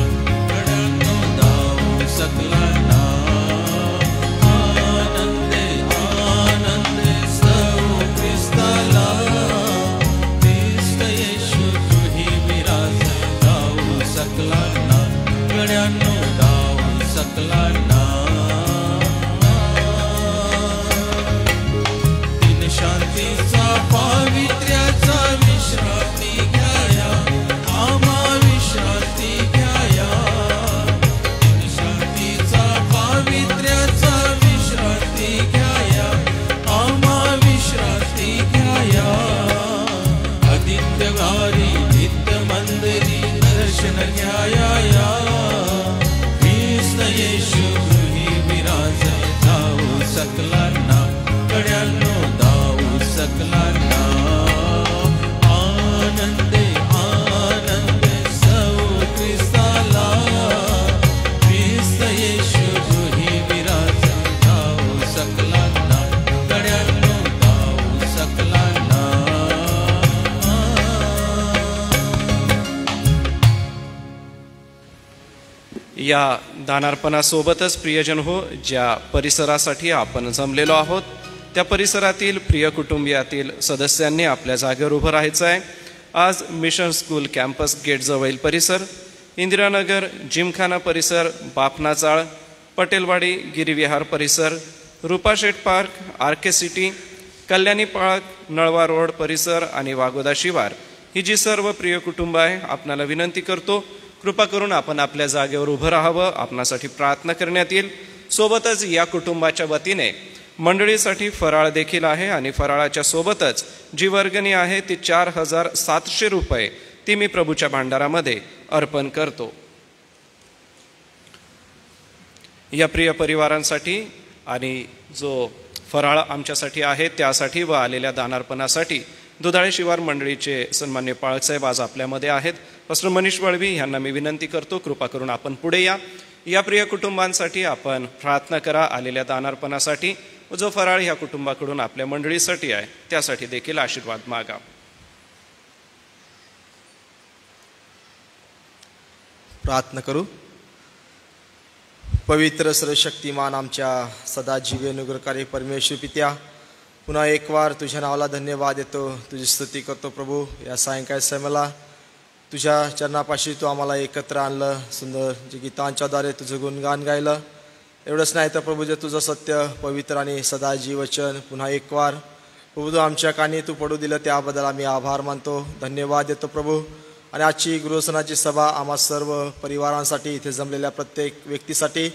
गड्यांनो दाऊ सकलांना आनंदे आनंदे स्तवू ख्रिस्ताला सकलांना गड्यांनो दाऊ सकलांना दिन शांतीचा पावित्र्याचा विश्रांती घ्याया आम्हा विश्रांती घ्याया दिन शांतीचा पावित्र्याचा विश्रांती घ्याया आम्हा विश्रांती घ्याया आदित्यवारी नित्य मंदिरी दर्शन घ्याया ख्रिस्त येशू गृही विराजे दाऊ सकलांना गड्यांनो दाऊ सकलांना आनंदे आनंदे स्तवू ख्रिस्ताला ख्रिस्त येशू गृही विराजे दाऊ सकलांना गड्यांनो दाऊ सकलांना या दानार्पणासोबतच प्रियजन हो, ज्या परिसरासाठी आपण जमलेलो आहोत त्या परिसरातील प्रिय कुटुंबियातील सदस्यांनी आपल्या जागेवर उभं राहायचं आहे. आज मिशन स्कूल कॅम्पस गेटजवळील परिसर, इंदिरानगर जिमखाना परिसर, बापना चाळ, पटेलवाडी गिरीविहार परिसर, Rupasheth park, RK city, Kalyani park, Nalwa road परिसर आणि वागोदा शिवार ही जी सर्व प्रिय कुटुंब आहे, आपणाला विनंती करतो कृपा करून आपण आपल्या जागेवर उभं राहावं. आपणासाठी प्रार्थना करण्यात येईल. सोबतच या कुटुंबाच्या वतीने मंडळीसाठी फराळ देखील आहे आणि फराळाच्या सोबतच जी वर्गणी आहे ती 4700 रुपये ती मी प्रभूच्या भांडारामध्ये अर्पण करतो. या प्रिय परिवारांसाठी आणि जो फराळ आमच्यासाठी आहे त्यासाठी व आलेल्या दानार्पणासाठी दुधाळे शिवार मंडळीचे सन्मान्य पाळकसाहेब आज आपल्यामध्ये आहेत. पास्टर मनीष वळवी यांना मी विनंती करतो कृपा करून आपण पुढे या. या प्रिय कुटुंबांसाठी आपण प्रार्थना करा. आलेल्या दानार्पणासाठी जो फराळ ह्या कुटुंबाकडून आपल्या मंडळीसाठी आहे त्यासाठी देखील आशीर्वाद मागा. प्रार्थना करू. पवित्र सर्वशक्तिमान आमच्या सदा जीवे अनुग्रहकारी परमेश्वर पित्या, पुन्हा एक वार तुझ्या नावाला धन्यवाद देतो, तुझी स्तुती करतो प्रभू. या सायंकाळी समयाला तुझ्या चरणापाशी तू आम्हाला एकत्र आणलं, सुंदर जे गीतांच्याद्वारे तुझं गुणगान गायलं. एवढंच नाही तर प्रभू जे तुझं सत्य पवित्र आणि सदा जीवचन पुन्हा एक वार प्रभू तू आमच्या कानी तू पडू दिलं त्याबद्दल आम्ही आभार मानतो, धन्यवाद देतो प्रभू. आणि आजची गृहसनाची सभा आम्हा सर्व परिवारांसाठी इथे जमलेल्या प्रत्येक व्यक्तीसाठी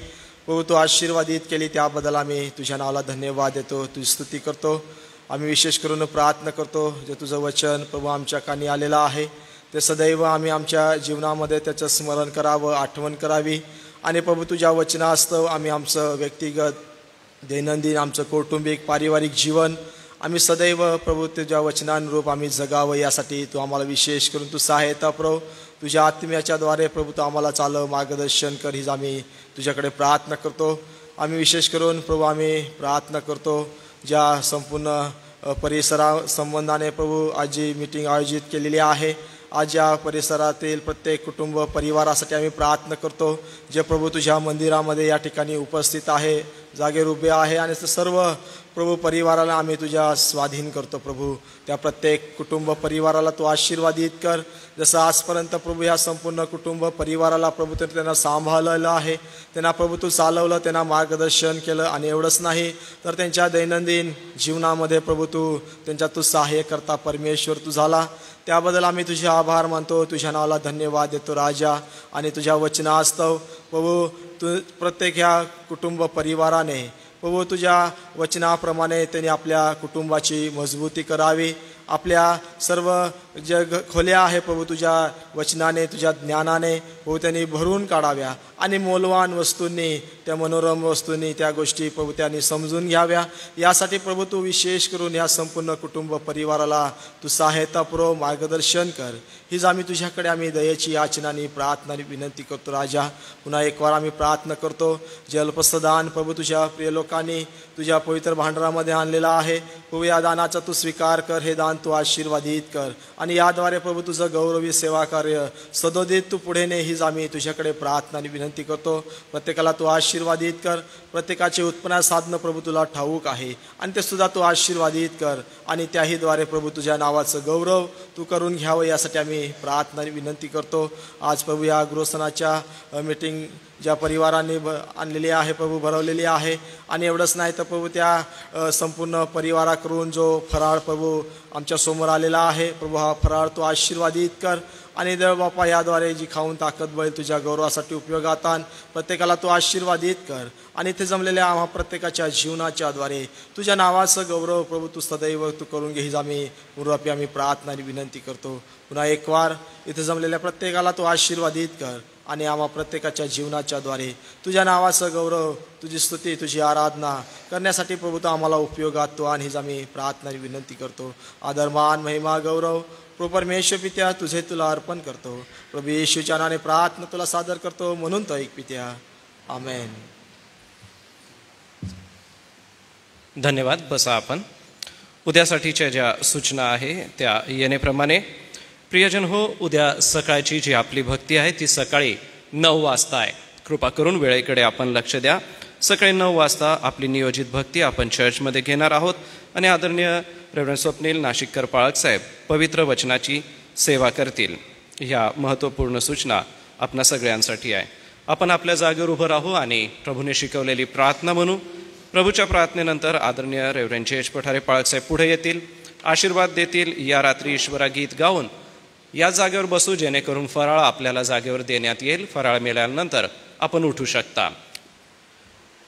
प्रभू तू आशीर्वादित केली त्याबद्दल आम्ही तुझ्या नावाला धन्यवाद देतो, तुझी स्तुती करतो. आम्ही विशेष करून प्रार्थना करतो जे तुझं वचन प्रभू आमच्या कानी आलेलं आहे ते सदैव आम्ही आमच्या जीवनामध्ये त्याचं स्मरण करावं, आठवण करावी. आणि प्रभू तुझ्या वचनास्तव आम्ही आमचं व्यक्तिगत दैनंदिन आमचं कौटुंबिक पारिवारिक जीवन आम्ही सदैव प्रभू तुझ्या वचनानुरूप आम्ही जगावं यासाठी तू आम्हाला विशेष करून तू सहायता प्रभू तुझ्या आत्म्याच्याद्वारे प्रभू तू आम्हाला चालव मार्गदर्शन कर हीच आम्ही तुझ्याकडे प्रार्थना करतो. आम्ही विशेष करून प्रभू आम्ही प्रार्थना करतो ज्या संपूर्ण परिसरा संबंधाने प्रभू आज जी मीटिंग आयोजित केलेली आहे, आज या परिसरातील प्रत्येक कुटुंब परिवारासाठी आम्ही प्रार्थना करतो जे प्रभू तुझ्या मंदिरामध्ये या ठिकाणी उपस्थित आहे, जागेवर उभे आहे आणि सर्व प्रभू परिवाराला आम्ही तुझ्या स्वाधीन करतो. प्रभू त्या प्रत्येक कुटुंब परिवाराला तू आशीर्वादित कर. जसं आजपर्यंत प्रभू ह्या संपूर्ण कुटुंब परिवाराला प्रभू त्यांना सांभाळलेलं आहे, त्यांना प्रभू तू चालवलं, त्यांना मार्गदर्शन केलं. आणि एवढंच नाही तर त्यांच्या दैनंदिन जीवनामध्ये प्रभू तू त्यांच्या तू सहाय्य करता परमेश्वर तू झाला, त्याबद्दल आम्ही तुझे आभार मानतो, तुझ्या नावाला धन्यवाद देतो राजा. आणि तुझ्या वचनास्तव प्रभू तू प्रत्येक ह्या कुटुंब परिवाराने प्रभू तुझ्या वचनाप्रमाणे त्यांनी आपल्या कुटुंबाची मजबूती करावी, आपल्या सर्व जग खोल्या आहे प्रभू तुझ्या वचनाने तुझ्या ज्ञानाने प्रभू त्यांनी भरून काढाव्या आणि मौल्यवान वस्तूंनी त्या मनोरम वस्तूंनी त्या गोष्टी प्रभू त्यांनी समजून घ्याव्या. यासाठी प्रभू तू विशेष करून या संपूर्ण कुटुंब परिवाराला तू सहायता पुरव, मार्गदर्शन कर. हीच आम्ही तुझ्याकडे आम्ही दयेची याचनानी प्रार्थनानी विनंती करतो राजा. पुन्हा एक वार आम्ही प्रार्थना करतो जे अल्पसदान प्रभू तुझ्या प्रिय लोकांनी तुझ्या पवित्र भांडारामध्ये आणलेला आहे प्रभू या दानाचा तू स्वीकार कर, हे दान तू आशीर्वादित कर आणि याद्वारे प्रभू तुझं गौरवी सेवा कार्य सदोदित तू पुढे ने हीच आम्ही तुझ्याकडे प्रार्थनानी विनंती करतो. प्रत्येकाला तू आशीर्वादित कर, प्रत्येकाचे उत्पन्न साधनं प्रभू तुला ठाऊक आहे आणि ते सुद्धा तू आशीर्वादित कर आणि त्याहीद्वारे प्रभू तुझ्या नावाचं गौरव तू करून घ्यावं यासाठी आम्ही प्रार्थनानी विनंती करतो. आज प्रभू या गृहसनाच्या मीटिंग ज्या परिवारांनी आणलेली आहे प्रभू भरवलेली आहे आणि एवढंच नाही तर प्रभू त्या संपूर्ण परिवाराकडून जो फराळ प्रभू आमच्या समोर आलेला आहे प्रभू हा फराळ तू आशीर्वादित कर आणि देव बापा याद्वारे जी खाऊन ताकद बळी तुझ्या गौरवासाठी उपयोगात आण. प्रत्येकाला तू आशीर्वादित कर आणि इथे जमलेल्या आम्हा प्रत्येकाच्या जीवनाच्याद्वारे तुझ्या नावाचं गौरव प्रभू तू सदैव तू करून घे हीच आम्ही पूर्वापी आम्ही प्रार्थना आणि विनंती करतो. पुन्हा एक वार इथे जमलेल्या प्रत्येकाला तू आशीर्वादित कर आणि आम्हा प्रत्येकाच्या जीवनाच्याद्वारे तुझ्या नावाचं गौरव तुझी स्तुती तुझी आराधना करण्यासाठी प्रभू तू आम्हाला उपयोगात तो आणि हीच आम्ही प्रार्थना आणि विनंती करतो. आदरमान महिमा गौरव प्रभू परमेश्वर पित्या तुझे तुला अर्पण करतो. प्रभू येशूच्या नावाने प्रार्थना तुला सादर करतो म्हणून तो ऐक पित्या, आमेन. धन्यवाद. बसा आपण. उद्यासाठीच्या ज्या सूचना आहे त्या येण्याप्रमाणे प्रियजन हो, उद्या सकाळची जी आपली भक्ती आहे ती सकाळी 9 वाजता आहे. कृपा करून वेळेकडे आपण लक्ष द्या. सकाळी 9 वाजता आपली नियोजित भक्ती आपण चर्चमध्ये घेणार आहोत आणि आदरणीय रेव्हरंड स्वप्नील नाशिककर पाळक साहेब पवित्र वचनाची सेवा करतील. ह्या महत्त्वपूर्ण सूचना आपणा सगळ्यांसाठी आहे. आपण आपल्या जागेवर उभं राहू आणि प्रभूने शिकवलेली प्रार्थना म्हणू. प्रभूच्या प्रार्थनेनंतर आदरणीय रेव्हरंड जे एच पठारे पाळक साहेब पुढे येतील, आशीर्वाद देतील. या रात्री ईश्वरा गीत गाऊन या जागेवर बसू, जेणेकरून फराळ आपल्याला जागेवर देण्यात येईल. फराळ मिळाल्यानंतर आपण उठू शकता.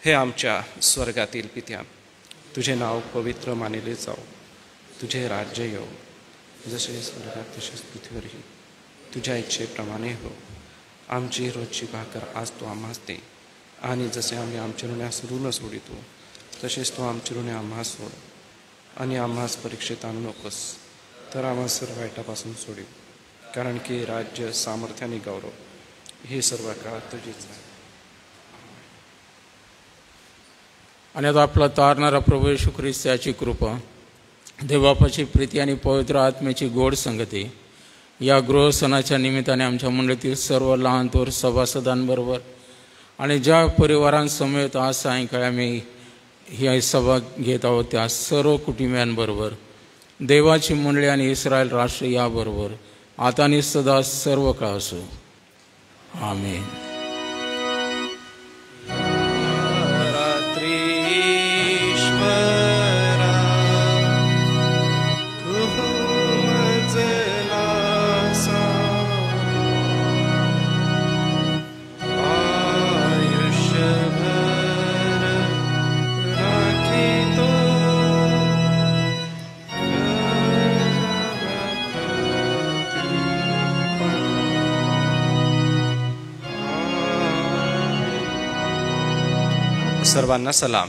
हे आमच्या स्वर्गातील पित्या, तुझे नाव पवित्र मानले जाओ, तुझे राज्य येऊ, जसे स्वर्गात तसेच पृथ्वीवरही तुझ्या इच्छेप्रमाणे हो. आमची रोजची भाकर आज तू आम्हास दे, आणि जसे आम्ही आमच्या ऋण्यास ऋण सोडितो तसेच तू आमची ऋणे आम्हास सोड, आणि आम्हास परीक्षेत आणू नकोस, तर आम्हास सर्व वाईटापासून सोडीव. कारण की राज्य, सामर्थ्य आणि गौरव हे सर्व काळात तुझीच आहे. आणि आता आपला तारणारा प्रभू येशू ख्रिस्त याची कृपा, देवबापाची प्रीती आणि पवित्र आत्म्याची गोड संगती या गृह सणाच्या निमित्ताने आमच्या मंडळीतील सर्व लहान थोर सभासदांबरोबर आणि ज्या परिवारांसमेत आज सायंकाळी आम्ही ही सभा घेत आहोत त्या सर्व कुटुंबियांबरोबर, देवाची मंडळी आणि इस्रायल राष्ट्र याबरोबर आता आणि सदा सर्व काळ असो. आमेन. सर्वांना सलाम.